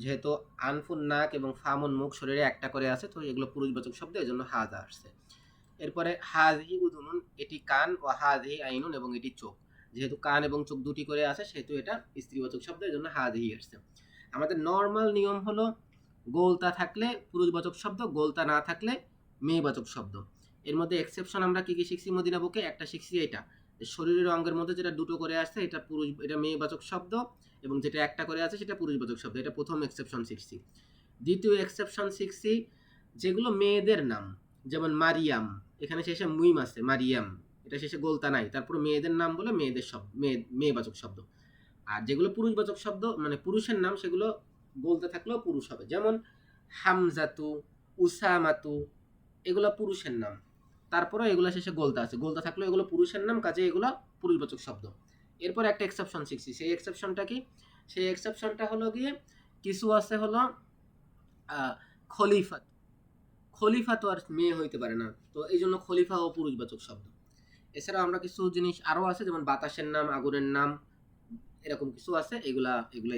যেহেতু আনফুন নাক এবং ফামুন মুখ শরীরে একটা করে আছে, তো এগুলো পুরুষবাচক শব্দ, এই জন্য হাজা আসছে। এরপরে হাযিহি উযুনুন, এটি কান, ও হাযিহি আইনুন, এবং এটি চোখ। যেহেতু কান এবং চোখ দুটি করে আছে সেহেতু এটা স্ত্রীবাচক শব্দ, এই জন্য হাযিহি আসছে। আমাদের নর্মাল নিয়ম হলো গোলতা থাকলে পুরুষবাচক শব্দ, গোলতা না থাকলে মেয়েবাচক শব্দ। এর মধ্যে এক্সেপশন আমরা কি কি শিখছি মদিনা বুকে? একটা শিখছি এটা, শরীরের অঙ্গের মধ্যে যেটা দুটো করে আসছে এটা মেয়েবাচক শব্দ, এবং যেটা একটা করে আছে সেটা পুরুষবাচক শব্দ। এটা প্রথম এক্সেপশন শিখছি। দ্বিতীয় এক্সেপশন শিখছি যেগুলো মেয়েদের নাম, যেমন মারিয়াম, এখানে শেষে মুইম আছে, মারিয়াম, এটা শেষে গোলতা নাই, তারপর মেয়েদের নাম বলে মেয়েদের শব্দ, মেয়েবাচক শব্দ। আর যেগুলো পুরুষবাচক শব্দ মানে পুরুষের নাম, সেগুলো বলতে থাকলেও পুরুষ হবে, যেমন হামজাতু, উসামাতু, এগুলো পুরুষের নাম, তারপরে এগুলো শেষে গোলতা আছে, গোলতা থাকলেও এগুলো পুরুষের নাম, কাজে এগুলো পুরুষবাচক শব্দ। এরপর একটা এক্সেপশন শিখছি, সেই এক্সেপশনটা কি? সেই এক্সেপশনটা হলো গিয়ে কিছু আছে হলো খলিফা, খলিফা তো আর মেয়ে হইতে পারে না, তো এই জন্য খলিফা ও পুরুষবাচক শব্দ। এছাড়াও আমরা কিছু জিনিস আরও আছে, যেমন বাতাসের নাম, আগুনের নাম, এরকম কিছু আছে, এগুলা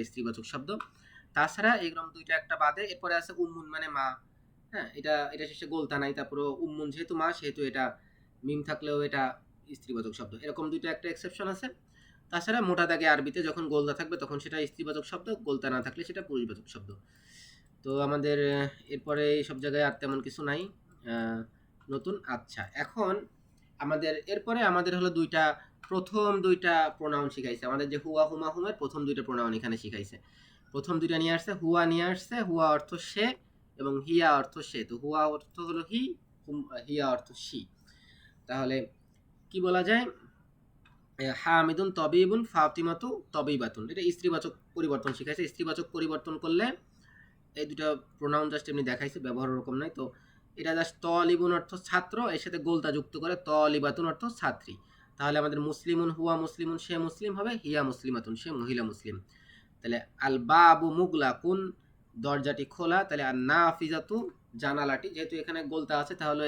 স্ত্রীবাচক শব্দ। তাছাড়া এরকম দুইটা একটা বাদে এরপরে আছে উম্মুন মানে মা, হ্যাঁ, এটা শেষে গোলতা নাই, তারপরে উম্মুন যেহেতু মা সেহেতু এটা মিম থাকলেও এটা স্ত্রীবাচক শব্দ। এরকম দুইটা একটা এক্সেপশন আছে। তাছাড়া মোটা দাগে আরবিতে যখন গোলতা থাকবে তখন সেটা স্ত্রীবাচক শব্দ, গোলতা না থাকলে সেটা পুরুষবাচক শব্দ। তো আমাদের এরপরে সব জায়গায় আর তেমন কিছু নাই নতুন। আচ্ছা, এখন এরপরে আমাদের হলো প্রথম দুইটা প্রোনাউন শিখাইছে আমাদের, যে হুয়া হুমা হুমের প্রথম দুইটা প্রোনাউন এখানে শিখাইছে। প্রথম দুইটা নিয়ে আসছে, হুয়া নিয়ে আসছে, হুয়া অর্থ সে এবং হিয়া অর্থ সে। তো হুয়া অর্থ হলো হি, হিয়া অর্থ সি। তাহলে কি বলা যায়? হামিদুন তবিবুন ফাতিমাতু তবিবাতুন, এটা স্ত্রীবাচক পরিবর্তন শিখাইছে। স্ত্রীবাচক পরিবর্তন করলে এই দুটো প্রোনাউন জাস্ট এমনি দেখাইছে, ব্যবহার ওরকম নাই। তো এটা জাস্ট তলিবুন অর্থ ছাত্র, এর সাথে গোলতা যুক্ত করে তলিবাতুন অর্থ ছাত্রী। তাহলে আমাদের মুসলিমুন, হুয়া মুসলিমুন, সে মুসলিম হবে, হিয়া মুসলিমাতুন, সে মহিলা মুসলিম। তাহলে আল বাবু মুগলাকুন, দরজাটি খোলা। তাহলে আর নাফিজাতু, জানালাটি, যেহেতু এখানে গোলতা আছে তাহলে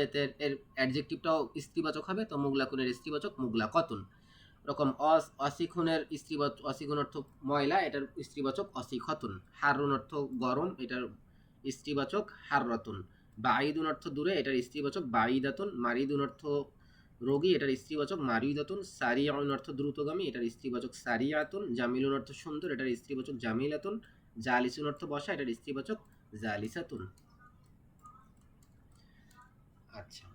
এর অ্যাডজেক্টিভটাও স্ত্রীবাচক হবে, তো মুগলাকুনের স্ত্রীবাচক মুগলাকাতুন। এরকম অসিখুনের স্ত্রীবাচক, অসিখুন অর্থ ময়লা, এটার স্ত্রীবাচক অসিখতুন। হারুন অর্থ গরম, এটার স্ত্রীবাচক হাররাতুন। বাঈদুন অর্থ দূরে, এটার স্ত্রীবাচক বাঈদাতুন। মারিদুন অর্থ রোগী, এটার স্ত্রীবাচক মারিদাতুন। সারিয়াউন অর্থ দ্রুতগামী, এটার স্ত্রীবাচক সারিয়াতুন। জামিলুন অর্থ সুন্দর, এটার স্ত্রীবাচক জামিলাতুন। জালিসুন অর্থ বসা, এটার স্ত্রীবাচক জালিসাতুন। আচ্ছা,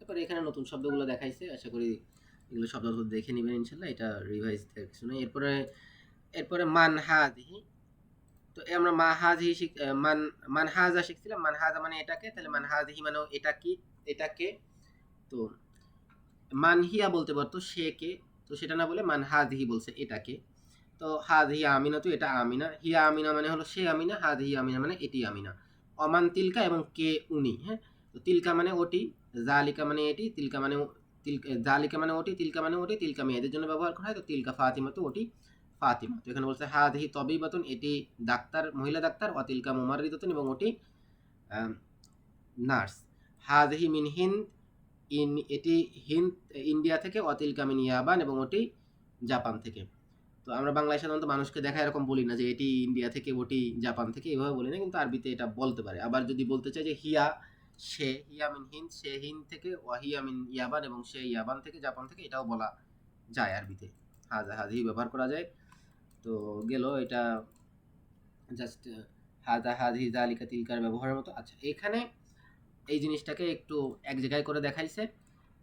এরপরে এখানে নতুন শব্দগুলো দেখাইছে, আশা করি এগুলো শব্দ দেখে নেবেন ইনশাল্লাহ, এটা রিভাইজ কিছু নেই। এরপরে মানহাদিহি, তো আমরা মানহাজা শিখছিলাম। মানহাজা মানে এটাকে, তাহলে মানহাদিহি মানে এটাকে। তো মানহিয়া বলতে পারতো সে কে, তো সেটা না বলে মানহাদিহি বলছে এটাকে। তো হাদিহি আমিনা, তো এটা আমিনা। হিয়া আমিনা মানে হলো সে আমিনা, হাদিহি আমিনা মানে এটি আমিনা। অমান তিলকা এবং কে উনি, হ্যাঁ। তো তিলকা মানে ওটি, জালিকা মানে এটি, জালিকা মানে ওটি, তিলকা মানে ওটি। তিলকা মেয়েদের জন্য ব্যবহার করা হয়, তো তিলকা ফাতিমা, তো ওটি ফাতিমা। তো এখানে বলছে হাদিহি তবিবাতুন, এটি ডাক্তার, মহিলা ডাক্তার। অতিলকা মুমাররিদাতুন, এবং ওটি নার্স। হাদিহি মিন হিন্দ, এটি হিন্দ ইন্ডিয়া থেকে। অতিলকা মিন ইয়াবান, এবং ওটি জাপান থেকে। তো আমরা বাংলায় সাধারণত মানুষকে দেখা এরকম বলি না যে এটি ইন্ডিয়া থেকে, ওটি জাপান থেকে, এভাবে বলি না, কিন্তু আরবিতে এটা বলতে পারে। আবার যদি বলতে চাই যে হিয়া সে, হিয়া মিন হিন্দ, সে হিন্দ থেকে, ওয়াহিয়া মিন ইয়াবান, এবং সে ইয়াবান থেকে, জাপান থেকে, এটাও বলা যায় আরবিতে। হাজা হাজিহি ব্যবহার করা যায়। তো গেল এটা জাস্ট হাজা হাজিহি জালিকা তিলকার ব্যবহারের মতো। আচ্ছা, এখানে এই জিনিসটাকে একটু এক জায়গায় করে দেখাইছে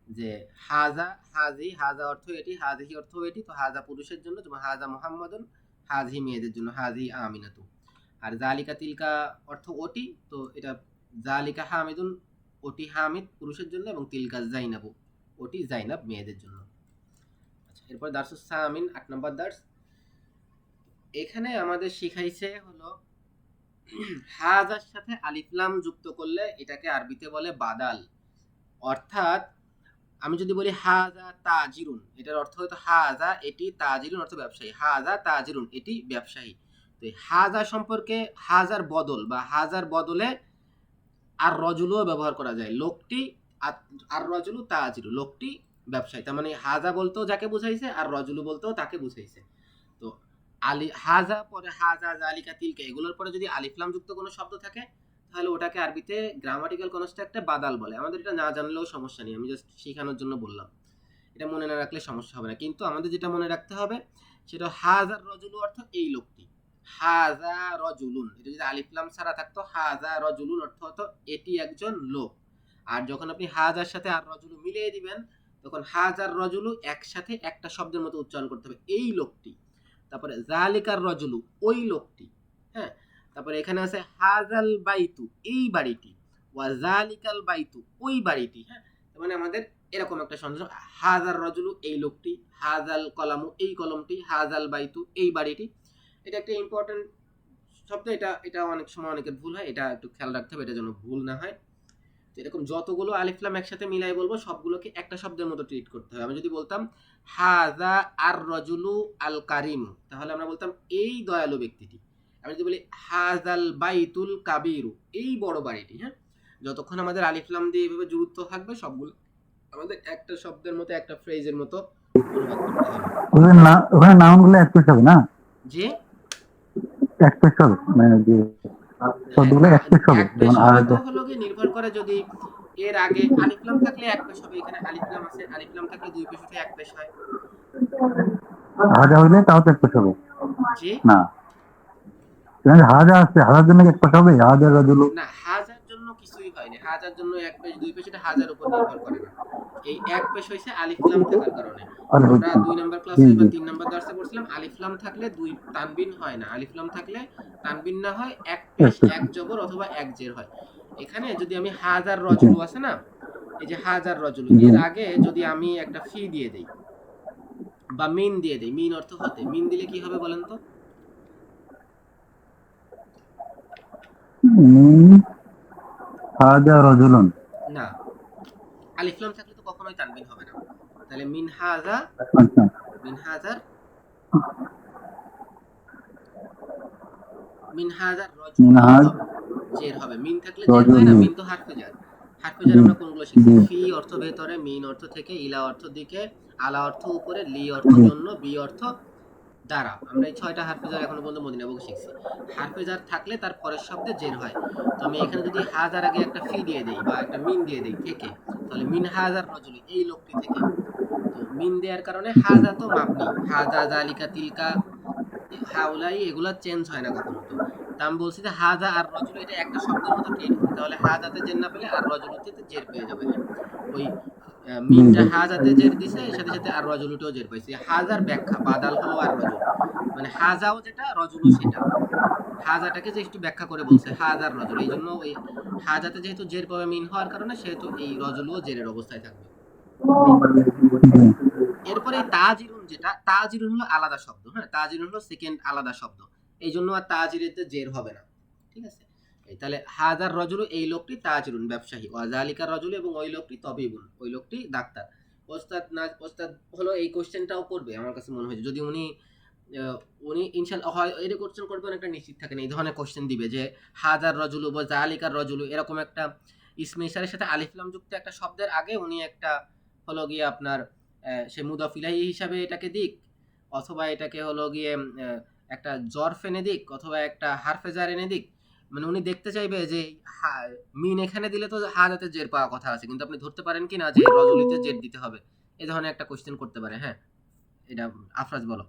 যে হাজা হাজি, হাজা অর্থ এটি, হাজিহি অর্থ এটি। তো হাজা পুরুষের জন্য, যেমন হাজা মুহাম্মাদুন, হাজিহি মেয়েদের জন্য, হাজিহি আমিনাতু। আর জালিকা তিলকা অর্থ ওটি, তো এটা জালিকা হামিদুন, ওটি হামিদ পুরুষের জন্য, এবং তিলকা জাইনাবু, ওটি জাইনাব মেয়েদের জন্য। আচ্ছা, এরপর দার্সুস সামিন, 8 নম্বর দার্স। এখানে আমাদের শিখাইছে হলো হাজার সাথে আলিফ লাম যুক্ত করলে এটাকে আরবিতে বলে বাদাল। অর্থাৎ আমি যদি বলি হাজা তাজিরুন, এটার অর্থ হয়তো হাজা এটি, তাজিরুন অর্থ ব্যবসায়ী, হাজা তাজিরুন এটি ব্যবসায়ী। তো এই হাজা সম্পর্কে হাজার বদল বা হাজার বদলে আর রজুলও ব্যবহার করা যায়। লোকটি, আর রজুলু তাজিরু, লোকটি ব্যবসায়ী। তার মানে হাজা বলতেও যাকে বুঝাইছে, আর রজুলু বলতেও তাকে বুঝাইছে। তো হাজা পরে হাজা, জালিকা, তিলকা, এগুলোর পরে যদি আলিফলাম যুক্ত কোনো শব্দ থাকে তাহলে ওটাকে আরবিতে গ্রামাটিক্যাল কনস্ট্রাক্টে বাদাল বলে। আমাদের এটা না জানলেও সমস্যা নেই, আমি জাস্ট শেখানোর জন্য বললাম। এটা মনে না রাখলে সমস্যা হবে না, কিন্তু আমাদের যেটা মনে রাখতে হবে সেটা হাজার রজুলু অর্থ এই লোকটি, হাজা রজুলুন। এটা যদি আলিফলাম ছাড়া থাকতো হাজা রজুলুন অর্থ হতো এটি একজন লোক। আর যখন আপনি হাজার সাথে আর রজুলু মিলিয়ে দিবেন তখন হাজার রজুলু একসাথে একটা শব্দের মতো উচ্চারণ করতে হবে, এই লোকটি। তারপরে জালিকার রজুলু, ওই লোকটি। হ্যাঁ, তারপরে এখানে আছে হাজাল বাইতু, এই বাড়িটি, ওয়া জালিকাল বাইতু, ওই বাড়িটি। হ্যাঁ, তার মানে আমাদের এরকম একটা সংযোগ, হাজার রজুলু এই লোকটি, হাজাল কলামু এই কলমটি, হাজাল বাইতু এই বাড়িটি। এটা একটা ইম্পর্টেন্ট শব্দ, এটা অনেক সময় অনেকের ভুল হয়, এটা একটু খেয়াল রাখতে হবে, এটা যেন ভুল না হয়। এরকম যতগুলো আলিফলাম একসাথে মিলাই বলবো সবগুলোকে একটা শব্দের মতো ট্রিট করতে হবে। আমি যদি বলতাম হাজা আর রজুলু আল কারিমু, তাহলে আমরা বলতাম এই দয়ালু ব্যক্তিটি। আমি যদি বলি হাজাল বাইতুল কাবিরু, এই বড় বাড়িটি। হ্যাঁ, যতক্ষণ আমাদের আলিফলাম দিয়ে এইভাবে যুক্ত থাকবে সবগুলো আমাদের একটা শব্দের মতো, একটা ফ্রেজের মতো অনুবাদ করতে হবে। ওখানে নাউনগুলো এক পেশ হবে না? যে এক পেশ হবে, মানে যে শব্দগুলো এক পেশ হবে, যেমন হয়তো হলো কি নির্ভর করে, যদি এর আগে আলিফলাম থাকলে এক পেশ হবে, এখানে আলিফলাম আছে, আলিফলাম থাকলে দুই পেশ উঠে এক পেশ হয়। হাজা হইলে তাও তো এক পেশ হবে জি না? হাজা আছে, হাজার জন্য এক পেশ হবে, হাজার রজুলু না, হাজার জন্য কিছুই হয়নি, হাজার জন্য এক পেশ দুই পেশ এটা হাজার উপর নির্ভর করে না। এই এক পেশ হইছে আলিফলাম থাকার কারণে। আমরা 2 নাম্বার ক্লাসে বা 3 নাম্বার দার্সে পড়ছিলাম আলিফলাম থাকলে দুই তানবিন হয় না, আলিফলাম থাকলে তানবিন না হয়, এক পেশ এক জবর অথবা এক জের হয়। এখানে যদি আমি হাজার রজুলু আছে না, এই যে হাজার রজুলু, এর আগে যদি আমি একটা ফি দিয়ে দেই বা মিন দিয়ে দেই, মিন অর্থ হতে, মিন দিলে কি হবে বলেন তো? হাজা রজুলুন, না, আলিফলাম থাকলে তো কখনোই তানবিন হবে না। তাহলে মিন হাজা, মিন হাজার, মিন হাজার রজুল জের হবে। মিন থাকলে জের হয় না, মিন তো হারফে জার। হারফে জার আমরা কোনগুলো শিখছি? ফি অর্থ ভেতরে, মিন অর্থ থেকে, ইলা অর্থ দিকে, আলা অর্থ উপরে, লি অর্থ জন্য, বি অর্থ দ্বারা। আমরা এই 6টা হারফে জার এখনো পর্যন্ত মদিনা বকে শিখছি। হারফে জার থাকলে তার পরের শব্দে জের হয়। তো আমি এখানে যদি হাজার আগে একটা ফি দিয়ে দেই বা একটা মিন দিয়ে দেই থেকে, তাহলে মিন হাজার রজুলি, এই লোকটি থেকে। তো মিন দেওয়ার কারণে হাজা তো মাবনি, হাজা, জালিকা, তিলকা, হাউলাই এগুলা চেঞ্জ হয় না কখনো। তো আমি বলছি যে হাজা আর রজুল এটা একটা শব্দের মতো ট্রিট হবে, তাহলে হাজাতে জের না পেলে আর রজুলুতে জের পেয়ে যাবে। ওই মিনটা হাজাতে জের দিছে, এর সাথে সাথে আর রজুলুতেও জের পাইছে। হাজার ব্যাখ্যা বাদাল হলো আর রজুল, মানে হাজাও যেটা রজুলও সেটা। হাজাটাকে যে একটু ব্যাখ্যা করে বলছে হাজার রজুল, এই জন্য ওই হাজাতে যেহেতু জের পাবে মিন হওয়ার কারণে, সেহেতু এই রজুলও জেরের অবস্থায় থাকবে। এরপরে তাজিরুন, যেটা তাজিরুন হলো আলাদা শব্দ। হ্যাঁ, তাজিরুন হলো সেকেন্ড আলাদা শব্দ, এই জন্য আর তাজিরেতে জের হবে না। ঠিক আছে, তাহলে হাজার রজুলু এই লোকটি তাজিরুন ব্যবসায়ী, ওয়াজালিকার রজুলু এবং ওই লোকটি তবিবুন, ওই লোকটি ডাক্তার। ওস্তাদ না, ওস্তাদ হলো এই কোশ্চেনটাও করবে আমার কাছে মনে হয়, যদি উনি ইনশাআল্লাহ হয় এই কোশ্চেন করবে, অনেকটা নিশ্চিত থাকেন এই ধরনের কোশ্চেন দিবে যে হাজার রজুলু বা জালিকার রজুলু, এরকম একটা ইসমে ইশারার সাথে আলিফলাম যুক্ত একটা শব্দের আগে উনি একটা হলো গিয়ে আপনার সে মুদাফ ইলাহি হিসাবে এটাকে দিক, অথবা এটাকে হলো গিয়ে একটা জরফ এনে দিক, অথবা একটা হারফে জার এনে দিক। মানে উনি দেখতে চাইবে যে মিন এখানে দিলে তো হাজাতে জের পাওয়ার কথা আছে, কিন্তু আপনি ধরতে পারেন কি না যে রজলিতে জের দিতে হবে, এই ধরনের একটা কোশ্চেন করতে পারে। হ্যাঁ, এটা আফরাজ বলো।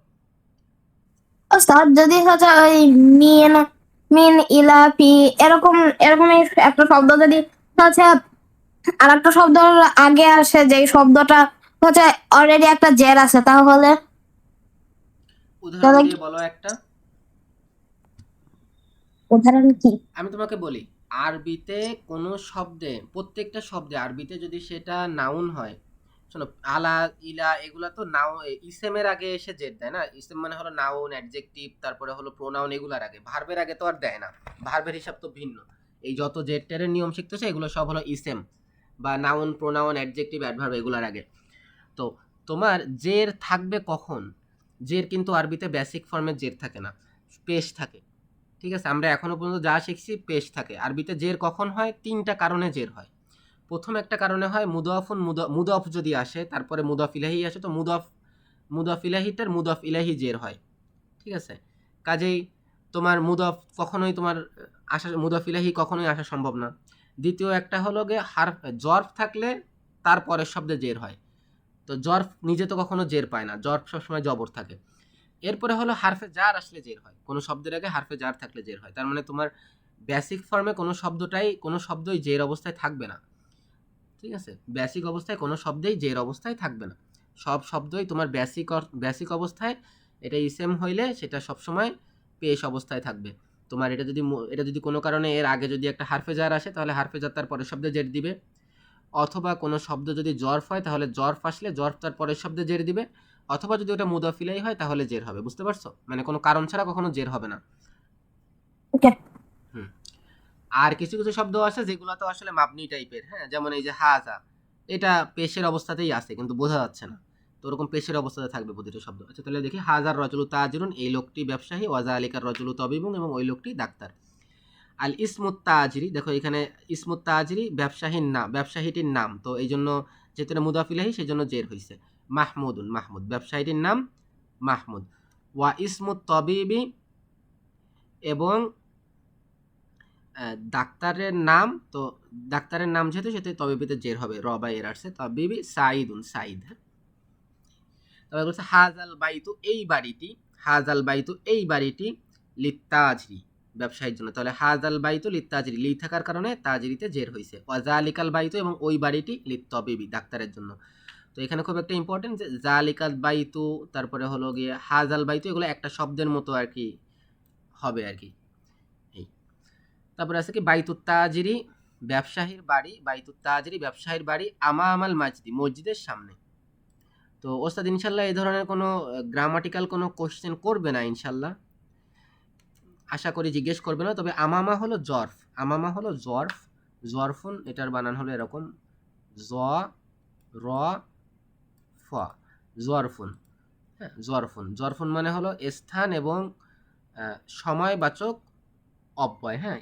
স্যার যদি হচ্ছে ওই মিন মিন ইলাপি এরকম এরকমই একটা শব্দ যদি হচ্ছে আর একটা শব্দ আগে আসে, যেই শব্দটা হচ্ছে অলরেডি একটা জের আছে, তাহলে উদাহরণ তাহলে দিয়ে বলো একটা। উদাহরণ কি? আমি তোমাকে বলি, আরবিতে কোনো শব্দে, প্রত্যেকটা শব্দে আরবিতে যদি সেটা নাউন হয়, শোনো, আলা, ইলা এগুলা তো নাও ইসেমের আগে এসে জেড দেয় না। ইসেম মানে হলো নাউন, অ্যাডজেক্টিভ, তারপরে হলো প্রোনাউন, এগুলার আগে, ভার্বের আগে তো আর দেয় না, ভার্বের হিসাব তো ভিন্ন। এই যত জেড টেরের নিয়ম শিখতেছে এগুলো সব হলো ইসেম বা নাউন, প্রোনাউন, অ্যাডজেক্টিভ, অ্যাডভার্ব এগুলার আগে। তো তোমার জের থাকবে কখন? জের কিন্তু আরবিতে বেসিক ফর্মের জের থাকে না, পেশ থাকে। ঠিক আছে, আমরা এখনো পর্যন্ত যা শিখছি পেশ থাকে। আরবিতে জের কখন হয়? তিনটা কারণে জের হয়। প্রথম একটা কারণে হয় মুদাফুন, মুদাফ যদি আসে, তারপরে মুদাফ ইলাহি আসে, তো মুদাফ ইলাহিটার মুদাফ ইলাহি জের হয়। ঠিক আছে, কাজেই তোমার মুদাফ কখনোই তোমার আসা, মুদাফ ইলাহি কখনোই আসা সম্ভব না। দ্বিতীয় একটা হলো গে জর্ফ থাকলে তারপরের শব্দে জের হয়। তো জর্ফ নিজে তো কখনো জের পায় না, জর্ফ সবসময় জবর থাকে। এরপরে হলো হারফে জার আসলে জের হয়, কোনো শব্দের আগে হারফে জার থাকলে জের হয়। তার মানে তোমার বেসিক ফর্মে কোনো শব্দই জের অবস্থায় থাকবে না। ঠিক আছে, বেসিক অবস্থায় কোনো শব্দেই জের অবস্থায় থাকবে না, সব শব্দই তোমার বেসিক অবস্থায়, এটা ইসেম হইলে সেটা সবসময় পেশ অবস্থায় থাকবে। তোমার এটা যদি কোনো কারণে এর আগে যদি একটা হারফে জার আসে, তাহলে হারফে জার তার পরের শব্দে জের দিবে। অথবা কোনো শব্দ যদি জর্ফ হয়, তাহলে জর্ফ আসলে জর্ফ তার পরের শব্দে জের দিবে। অথবা যদি ওটা মুদাফিলাই হয় তাহলে জের হবে। বুঝতে পারছো? মানে কোনো কারণ ছাড়া কখনো জের হবে না। ওকে। হুম। আর কিছু কিছু শব্দ আছে যেগুলো তো আসলে মাবনি টাইপের। হ্যাঁ, যেমন এই যে হাজা, এটা পেশের অবস্থাতেই আছে কিন্তু বোঝা যাচ্ছে না, তো ওরকম পেশের অবস্থাতে থাকবে প্রতিটা শব্দ। আচ্ছা, তাহলে দেখি, হাজার রজলু তাজিরুন, এই লোকটি ব্যবসায়ী, ওয়াজা আলিকার রজলু তবিবুন, এবং ওই লোকটি ডাক্তার। আল ইসমুত তাজিরি, দেখো এখানে ইসমুত তাজিরি ব্যবসায়ীর নাম, ব্যবসায়ীটির নাম, তো এই জন্য যেহেতু এটা মুদাফিলাহি সেই জন্য জের হয়েছে। মাহমুদুন, মাহমুদ, ব্যবসায়ীটির নাম মাহমুদ। ওয়া ইসমুত তবিবি, এবং ডাক্তারের নাম, তো ডাক্তারের নাম যেহেতু সেহেতু তবিবিতে জের হবে, র বা এর আসছে, তবিবি সাইদুন, সাইদ। তবে বলছে হাজাল বাইতু, এই বাড়িটি, হাজাল বাইতু এই বাড়িটি, লিত্তাজরি, ব্যবসায়ীর জন্য। তাহলে হাজাল বাইতু লিত্তাজরি, লি থাকার কারণে তাজরিতে জের হয়েছে। ওয়াজালিকাল বাইতু, এবং ওই বাড়িটি, লিত্তবিবি, ডাক্তারের জন্য। তো এখানে খুব একটা ইম্পর্টেন্ট যে জালিকাল বাইতু, তারপরে হলো গিয়ে হাজাল বাইতু, এগুলো একটা শব্দের মতো আর কি হবে আর কি। এই তারপরে আছে কি বাইতুত তাজিরি, ব্যবসায়ীর বাড়ি, বাইতুত তাজিরি ব্যবসায়ীর বাড়ি, আমাল মাসজিদি, মসজিদের সামনে। তো ওস্তাদ ইনশাল্লাহ এই ধরনের কোনো গ্রামাটিক্যাল কোনো কোশ্চেন করবে না ইনশাল্লাহ, আশা করি জিজ্ঞেস করবে না। তবে আমামা হলো জর্ফ, আমামা হলো জর্ফ, জর্ফুন এটার বানান হলো এরকম, জ র ফ, জর্ফুন। হ্যাঁ, জর্ফুন, জর্ফুন মানে হলো স্থান এবং সময়বাচক অব্যয়। হ্যাঁ,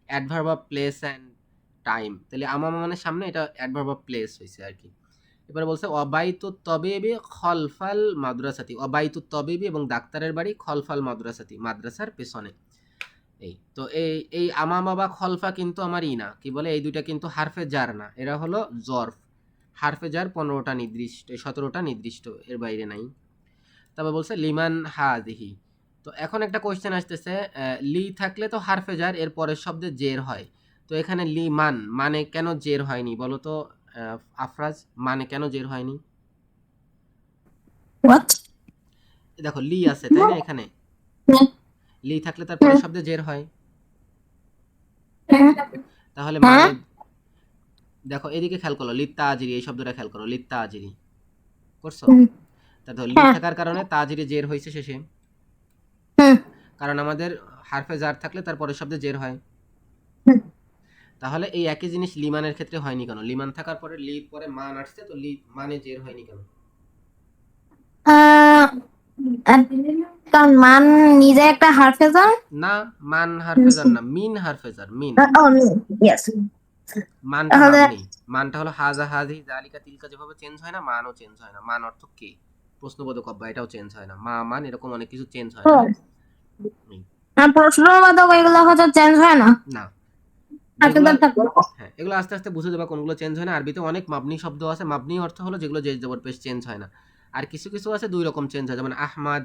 adverb of place and time. তাহলে আমামা মানে সামনে, এটা অ্যাডভার্ব অফ প্লেস হয়েছে আর কি। এবারে বলছে অবাইতুত তবিবি খলফাল মাদ্রাসাতি, অবাইতুত তবিবি, এবং ডাক্তারের বাড়ি, খলফাল মাদ্রাসাতি, মাদ্রাসার পেছনে। এই তো এই আমামা বা খলফা কিন্তু আমার না, কি বলে, এই দুইটা কিন্তু হারফে জার না, এরা হলো জর্ফ। হারফে জার 15টা নির্দিষ্ট, 17টা নির্দিষ্ট, এর বাইরে নাই। তারপর বলছে লিমান হাদিহি। তো এখন একটা কোয়েশ্চেন আসতেছে, লি থাকলে তো হারফে জার, এর পরের শব্দে জের হয়। তো এখানে লিমান মানে কেন জের হয়নি বলো তো আফরাজ, মানে কেন জের হয়নি? হোয়াট? দেখো লি আছে তাই না, এখানে লি থাকলে তার পরের শব্দে জের হয়, তাহলে মানে, দেখো এদিকে খেয়াল করো, লিত্তা আজিরি, এই শব্দটা খেয়াল করো, লিত্তা আজিরি করছো, তা তো লি থাকার কারণে তাজিরি জের হয়েছে শেষে, কারণ আমাদের হারফে জার থাকলে তার পরের শব্দে জের হয়। তাহলে এই একই জিনিস লিমানের ক্ষেত্রে হয়নি কেন? লিমান থাকার পরে লি পরে মান আসছে, তো লি মানে জের হয়নি কেন? কারণ মান নিজে একটা হারফেজার। না, মান হারফেজার না, মিন হারফেজার, মিন। ইয়েস। মানটা মাবনি, মানটা হলো হাজা, হাজি, জালিকা, তিলকা, যেভাবে চেঞ্জ হয় না, মানও চেঞ্জ হয় না। মান অর্থ কি? প্রশ্নবোধক অব্যয়, এটাও চেঞ্জ হয় না। মা, মান, এরকম অনেক কিছু চেঞ্জ হয় না। প্রশ্নবোধক এগুলো হচ্ছে চেঞ্জ হয় না। না, আচ্ছা, যেগুলো থাকলো। হ্যাঁ এগুলো আস্তে আস্তে বুঝে যাবে কোনগুলো চেঞ্জ হয় না। আরবিতে অনেক মাবনি শব্দ আছে। মাবনি অর্থ হলো যেগুলো জের জবর পেশ চেঞ্জ হয় না। আর কিছু কিছু আছে দুই রকম চেঞ্জ হয়, যেমন আহমাদ,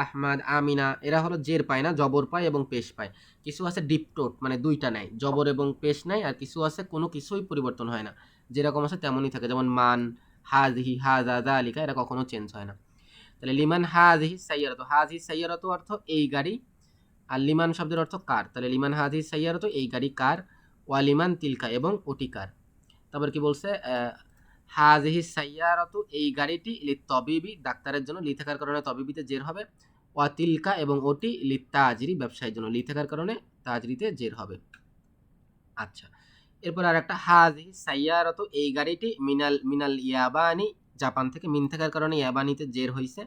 আহমাদ, আমিনা, এরা হলো জের পায় না, জবর পায় এবং পেশ পায়। কিছু আছে ডিপটোট, মানে দুইটা নাই, জবর এবং পেশ নাই। আর কিছু আছে কোনো কিছুই পরিবর্তন হয় না, যেরকম আছে তেমনই থাকে, যেমন মান, হাজহি, হাজা, যালিকা, এরা কখনো চেঞ্জ হয় না। তাহলে লিমান হাজহি সাইয়ারাতু, হাজহি সাইয়ারাতু অর্থ এই গাড়ি, আর লিমান শব্দের অর্থ কার। তাহলে লিমান হাজহি সাইয়ারাতু এই গাড়ি কার, ওয়ালিমান তিলকা এবং ওটি কার। তারপর কি বলছে, হাজহি সাইয়ারাতু এই গাড়িটি লিত্তবিবি ডাক্তারের জন্য, লি থাকার কারণে তবিবিতে জের হবে। ওয়া তিলকা এবং ওটি লিত্তাজরি ব্যবসায়ীর জন্য, লি থাকার কারণে তাজরিতে জের হবে। আচ্ছা, এরপর আর একটা, হাজহি সাইয়ারাতু এই গাড়িটি মিনাল মিনাল ইয়াবানি জাপান থেকে, মিন থাকার কারণে ইয়াবানিতে জের হইছে।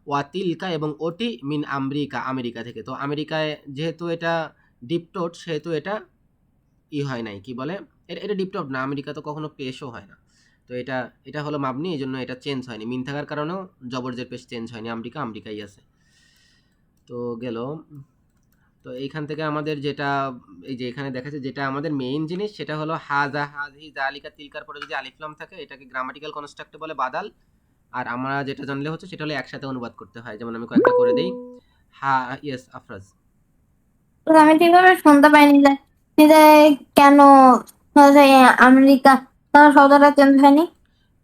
ওয়া তিলকা এবং ওটি মিন আমেরিকা আমেরিকা থেকে। তো আমেরিকায় যেহেতু এটা ডিপটোট সেহেতু এটা হয় নাই, কি বলে, এটা ডিপটপ না, আমেরিকা তো কখনো পেশও হয় না। তো এটা এটা হলো মাবনি, এই জন্য এটা চেঞ্জ হয়নি। মিন থাকার কারণেও জবরজের পেশ চেঞ্জ হয়নি, আমেরিকাই আছে। তো গেল। তো এইখান থেকে আমাদের যেটা, এই যে এখানে দেখাচ্ছে যেটা আমাদের মেইন জিনিস, সেটা হলো হাজা, হাজহি, জালিকা, তিলকার পরে যদি আলিফলাম থাকে এটাকে গ্রামাটিক্যাল কনস্ট্রাক্টে বলে বাদাল। আর আমরা যেটা জানলে হচ্ছে সেটা হলো একসাথে অনুবাদ করতে হয়। যেমন আমি কয়েকটা করে দিই। ইয়েস আফরাজ। আমি ঠিকভাবে শুনতে পাইনি যে কেন হচ্ছে আমেরিকা শব্দটা চেঞ্জ হয়নি।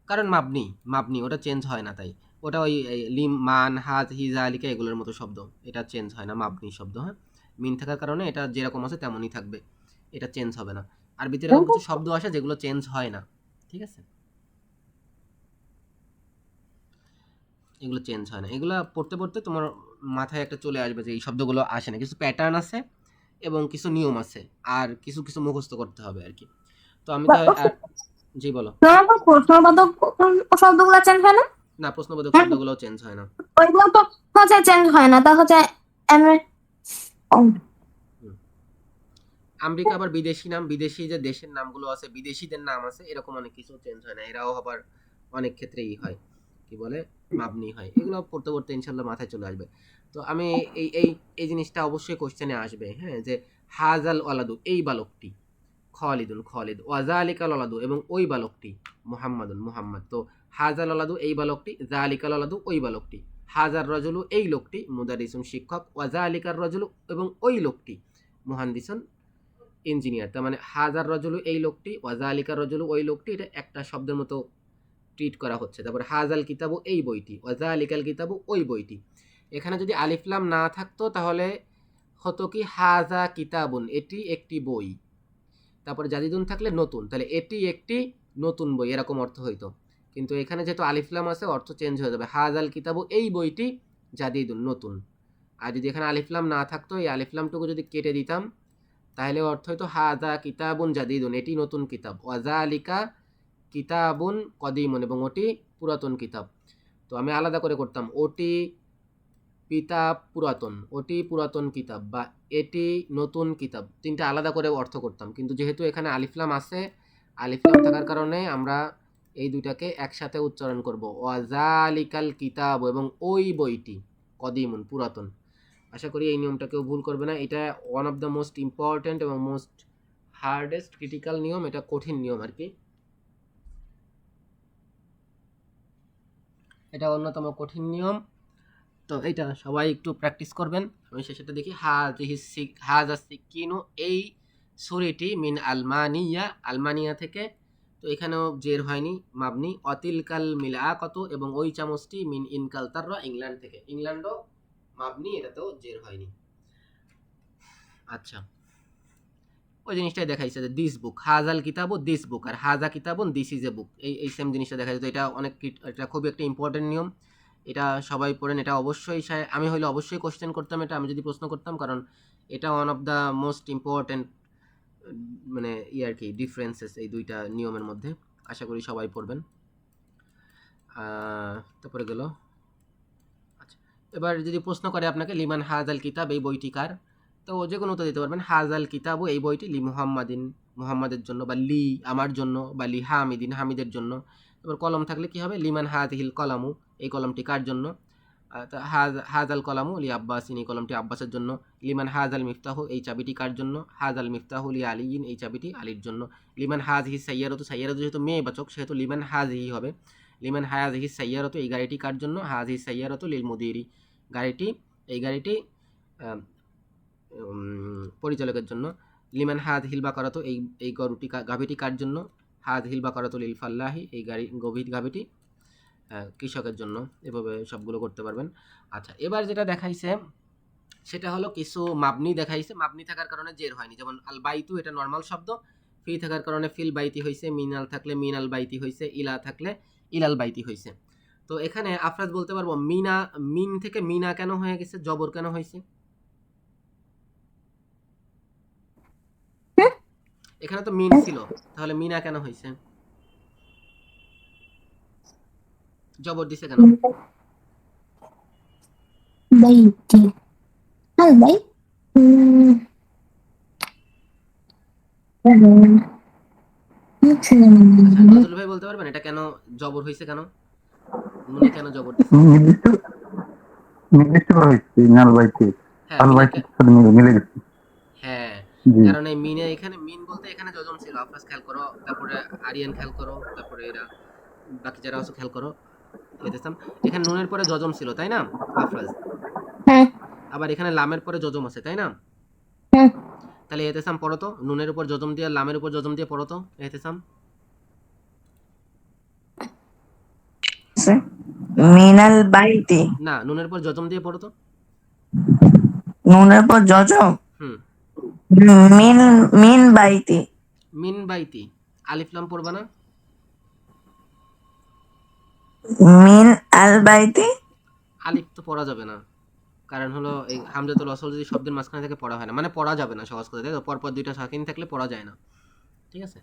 কারণ মাবনি, মাবনি ওটা চেঞ্জ হয় না, তাই ওটা ওই লিম, মান, হাজ, হিজা, আলিকা এগুলোর মতো শব্দ, এটা চেঞ্জ হয় না, মাবনি শব্দ। হ্যাঁ, মিন থাকার কারণে এটা যেরকম আছে তেমনই থাকবে, এটা চেঞ্জ হবে না। আরবিতে এরকম কিছু শব্দ আসে যেগুলো চেঞ্জ হয় না, ঠিক আছে, এগুলো চেঞ্জ হয় না। এগুলো পড়তে পড়তে তোমার মাথায় একটা চলে আসবে যে এই শব্দগুলো আসে না, কিছু প্যাটার্ন আছে এবং কিছু নিয়ম আছে, আর কিছু কিছু মুখস্থ করতে হবে আর কি। তো আমি তো জি বলো। তোমার প্রশ্নবোধক শব্দগুলো চেঞ্জ হয় না? না, প্রশ্নবোধক শব্দগুলো চেঞ্জ হয় না। ওইগুলো তো হচ্ছে চেঞ্জ হয় না, তা হচ্ছে আমেরিকা আবার বিদেশি নাম, বিদেশি যে দেশের নামগুলো আছে, বিদেশিদের নাম আছে, এরকম অনেক কিছু চেঞ্জ হয় না, এরাও আবার অনেক ক্ষেত্রেই হয়, কি বলে, মাবনি হয়। এগুলো পড়তে পড়তে ইনশাল্লাহ মাথায় চলে আসবে। তো আমি এই এই এই জিনিসটা অবশ্যই কোশ্চেনে আসবে, হ্যাঁ, যে হাজাল ওয়ালাদু এই বালকটি, খালিদুন খালিদ, ওয়াজালিকাল ওয়ালাদু এবং ওই বালকটি, মুহাম্মাদুন মুহাম্মদ। তো হাজাল ওয়ালাদু এই বালকটি, জালিকাল ওয়ালাদু ওই বালকটি, হাজার রাজুলু এই লোকটি, মুদারিসুন শিক্ষক, ওয়াজালিকার রাজুলু এবং ওই লোকটি, মুহান্দিসুন ইঞ্জিনিয়ার। তার মানে হাজার রজুলু এই লোকটি, ওয়াজালিকার রজুলু ওই লোকটি, এটা একটা শব্দের মতো ট্রিট করা হচ্ছে। তারপর হাজাল কিতাবু এই বইটি, ওয়াজালিকাল কিতাবু ওই বইটি। এখানে যদি আলিফলাম না থাকতো তাহলে হতো কি, হাজা কিতাবুন এটি একটি বই। তারপরে জাদিদুন থাকলে নতুন, তাহলে এটি একটি নতুন বই, এরকম অর্থ হইতো। কিন্তু এখানে যেহেতু আলিফলাম আছে অর্থ চেঞ্জ হয়ে যাবে, হাজাল কিতাবু এই বইটি জাদিদুন নতুন। আর যদি এখানে আলিফলাম না থাকতো, এই আলিফলামটুকু যদি কেটে দিতাম তাহলে অর্থ হইতো হাদা কিতাবুন জাদিদুন এটি নতুন কিতাব, ওয়াজালিকা কিতাবুন কদিমুন এবং ওটি পুরাতন কিতাব। তো আমি আলাদা করে করতাম, ওটি কিতাব পুরাতন, ওটি পুরাতন কিতাব, বা এটি নতুন কিতাব, তিনটা আলাদা করে অর্থ করতাম। কিন্তু যেহেতু এখানে আলিফলাম আছে, আলিফলাম থাকার কারণে আমরা এই দুইটাকে একসাথে উচ্চারণ করব, ওয়াজালিকাল কিতাব এবং ওই বইটি, কদিমুন পুরাতন। আশা করি এই নিয়মটা কেউ ভুল করবে না। এটা one of the most important এবং মোস্ট হার্ডেস্ট ক্রিটিক্যাল নিয়ম, এটা কঠিন নিয়ম আর কি, এটা অন্যতম কঠিন নিয়ম। তো এটা সবাই একটু প্র্যাকটিস করবেন। আমি শেষেটা দেখি, হাজা সিকিনু এই ছুরিটি মিন আলমানিয়া আলমানিয়া থেকে। তো এখানেও জের হয়নি, মাবনি। অতিলকাল মিলাকাতু এবং ওই চামচটি মিন ইনকালতাররা ইংল্যান্ড থেকে, ইংল্যান্ডও মাবনি, এটাতেও জের হয়নি। আচ্ছা, ওই জিনিসটাই দেখাইছে যে দিস বুক, হাজাল কিতাবু দিস বুক, আর হাজা কিতাবুন দিস ইজ এ বুক, এই সেম জিনিসটা দেখা যায়। তো এটা অনেক, এটা খুবই একটা ইম্পর্টেন্ট নিয়ম, এটা সবাই পড়েন। এটা অবশ্যই আমি হইলে অবশ্যই কোশ্চেন করতাম এটা, আমি যদি প্রশ্ন করতাম, কারণ এটা one of the most important, মানে আর কি ডিফারেন্সেস এই দুইটা নিয়মের মধ্যে। আশা করি সবাই পড়বেন। তারপরে গেল, আচ্ছা, এবার যদি প্রশ্ন করে আপনাকে লিমান হাজাল কিতাব এই বইটি কার, তো যে কোনো উত্তর দিতে পারবেন। হাজাল কিতাবু এই বইটি লি মুহাম্মাদিন মুহাম্মাদের জন্য, বা লি আমার জন্য, বা লি হামিদিন হামিদের জন্য। এবার কলম থাকলে কি হবে, লিমান হাদিহিল কলামু এই কলমটি কার জন্য। হাজাল কলামু লি আব্বাসিন, এই কলমটি আব্বাসের জন্য। লিমান হাজাল মিফতাহু, এই চাবিটি কার জন্য? হাজাল মিফতাহু লি আলিয়িন, এই চাবিটি আলীর জন্য। লিমান হাযিহি সাইয়ারাতু, সাইয়ারাতু যেহেতু মেয়েবাচক সেহেতু লিমান হাযিহি হবে। লিমান হাযিহি সাইয়ারাতু, এই গাড়িটি কার জন্য? হাযিহি সাইয়ারাতু লিল মুদিরি, এই গাড়িটি পরিচালকের জন্য। লিমান হাযিহিল বাকারাতু, এই গাভীটি কার জন্য? হাযিহিল বাকারাতু লিল ফাল্লাহি, এই গাভীটি কৃষকের জন্য। এভাবে সবগুলো করতে পারবেন। আচ্ছা, এবার যেটা দেখাইছে সেটা হলো কিছু মাবনি দেখাইছে। মাবনি থাকার কারণে জের হয়নি। যেমন আল বাইতু, এটা নর্মাল শব্দ, ফি থাকার কারণে ফিল বাইতি হয়েছে, মিনাল থাকলে মিনাল বাইতি হয়েছে, ইলা থাকলে ইলাল বাইতি হয়েছে। তো এখানে আফরাজ বলতে পারবো মিন থেকে মিনা কেন হয়ে গেছে, জবর কেন হয়েছে? এখানে তো মিন ছিল, তাহলে মিনা কেন হয়েছে? জবর দিছে কেন? বাইতি আল বাই আচ্ছা, নজরুল ভাই বলতে পারবেন এটা কেন জবর হয়েছে, কেন নুনে কেন জবর দিছে? নির্দিষ্ট নির্দিষ্ট করা হয়েছে নাল বাইতে, হ্যাঁ, আল বাইতে সাথে মিলে গেছে। হ্যাঁ, জি কারণ এই মিনে, এখানে মিন বলতে এখানে যজম ছিল। আফরাজ খেয়াল করো, তারপরে আরিয়ান খেয়াল করো, তারপরে এরা বাকি যারা আছে খেয়াল করো। এখানে নুনের পরে যজম ছিল, তাই না আফরাজ? হ্যাঁ আবার এখানে লামের পরে যজম আছে, তাই না? হ্যাঁ তাহলে এহতেসাম পড়ো তো, নুনের উপর যজম দিয়ে লামের উপর যজম দিয়ে পড়ো তো এহতেসাম। মিনাল বাইতি, না, নুনের উপর যজম দিয়ে পড়ো তো। নুনের পর যজম, হুম, মিন মিন বাইতি, মিন বাইতি, আলিফ লাম পড়বা না? মিন আল বাইতি, আলিফ তো পড়া যাবে না, কারণ হলো এই হামজাতুল ওয়াসল যদি শব্দের মাঝখানে থেকে পড়া হয় না, মানে পড়া যাবে না সহজ কথা, তাই তো? পরপর দুইটা সাকিন থাকলে পড়া যায় না, ঠিক আছে?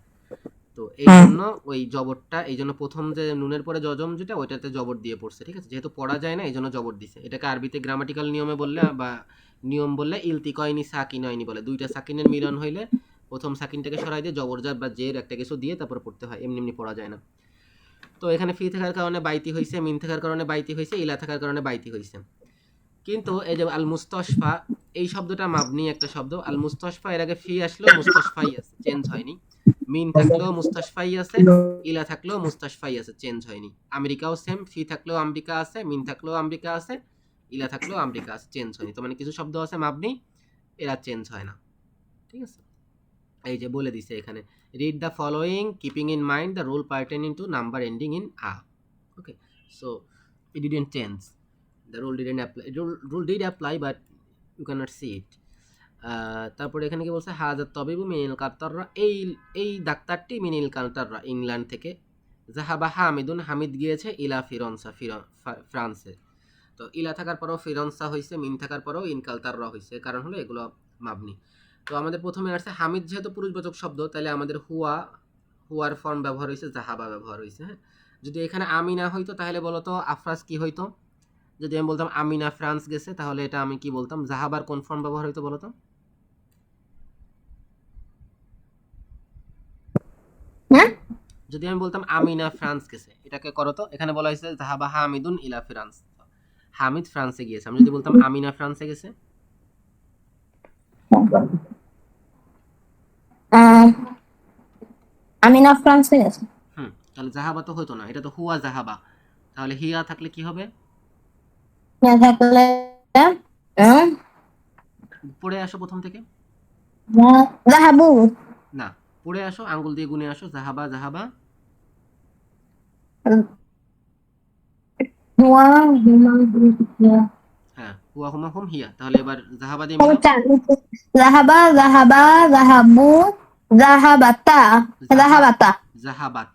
তো এই জন্য ওই জবরটা, এই জন্য প্রথম যে নুনের পরে যজম যেটা, ওইটাতে জবর দিয়ে পড়ছে, ঠিক আছে? যেহেতু পড়া যায় না এই জন্য জবর দিছে। এটাকে আরবিতে গ্রামাটিক্যাল নিয়মে বললে বা নিয়ম বললে ইলতিকয়নি সাকিনয়নি বলে। দুইটা সাকিনের মিলন হইলে প্রথম সাকিনটাকে সরাই দিয়ে জবরজাত বা জের একটা কিছু দিয়ে তারপর পড়তে হয়, এমনি এমনি পড়া যায় না। তো এখানে ফি থাকার কারণে বাইতি হয়েছে, মিন থাকার কারণে বাইতি হয়েছে, ইলা থাকার কারণে বাইতি হয়েছে। কিন্তু এই যে আল মুস্তাশফা, এই শব্দটা মাবনি একটা শব্দ। আল মুস্তাশফা, এর আগে ফি আসলো, মুস্তাশফাই আছে, চেঞ্জ হয়নি। মিন থাকলেও মুস্তাশফাই আছে, ইলা থাকলেও মুস্তাশফাই আছে, চেঞ্জ হয়নি। আমেরিকাও সেম, ফি থাকলেও আমেরিকা আছে, মিন থাকলেও আমেরিকা আছে, ইলা থাকলেও আমেরিকা আছে, চেঞ্জ হয়নি। তো মানে কিছু শব্দ আছে মাবনি, এরা চেঞ্জ হয় না, ঠিক আছে? এই যে বলে দিছে এখানে, read the following keeping in mind the rule pertaining to number ending in a. Okay, so it didn't change, the rule didn't apply, rule did apply but you cannot see it. তারপরে এখানে কি বলছে, হাজার তবিবু মিনিল কাতাররা, এই ডাক্তারটি মিনিল কাতাররা, England থেকে। জাহাবা হামিদুন, হামিদ গিয়েছে ইলা ফিরন্সা, ফ্রান্সে। তো ইলা থাকার পরেও ফিরন্সা হয়েছে, মিন থাকার পরেও ইনকালতাররা হয়েছে, কারণ হলো এগুলো মাবনি। তো আমাদের প্রথমে আসছে হামিদ, যেহেতু পুরুষবাচক শব্দ তাহলে আমাদের হুয়ার ফর্ম ব্যবহার হয়েছে, জাহাবা ব্যবহার হয়েছে। হ্যাঁ, যদি এখানে আমিনা হইতো তাহলে বলতো আফরাজ কি হইতো? যদি আমি বলতাম আমিনা ফ্রান্স গেছে, তাহলে এটা আমি কি বলতাম? জাহাবার কোন ফর্ম ব্যবহার হইতো বলতো? যদি আমি বলতাম আমিনা ফ্রান্স গেছে, এটাকে করো তো। এখানে বলা হয়েছে জাহাবা হামিদুন ইলা ফ্রান্স, হামিদ ফ্রান্সে গিয়েছে। আমি যদি বলতাম আমিনা ফ্রান্সে গেছে, আমিনা ফ্রান্সে গেছে। তাহলে জাহাবা তো হইতো না, এটা তো হুয়া জাহাবা। তাহলে হিয়া থাকলে কি হবে? না থাকলে পড়ে আসো প্রথম থেকে, যাহাবু, না পড়ে আসো, আঙ্গুল দিয়ে গুনে আসো, জাহাবা জাহাবা, হুয়া হুমা হ্যাঁ হুয়া হুমা হুম হিয়া। তাহলে এবার জাহাবা দিয়ে মিলাও। জাহাবা জাহাবা জাহাবু জাহাবাতা জাহাবাতা জাহাবাত,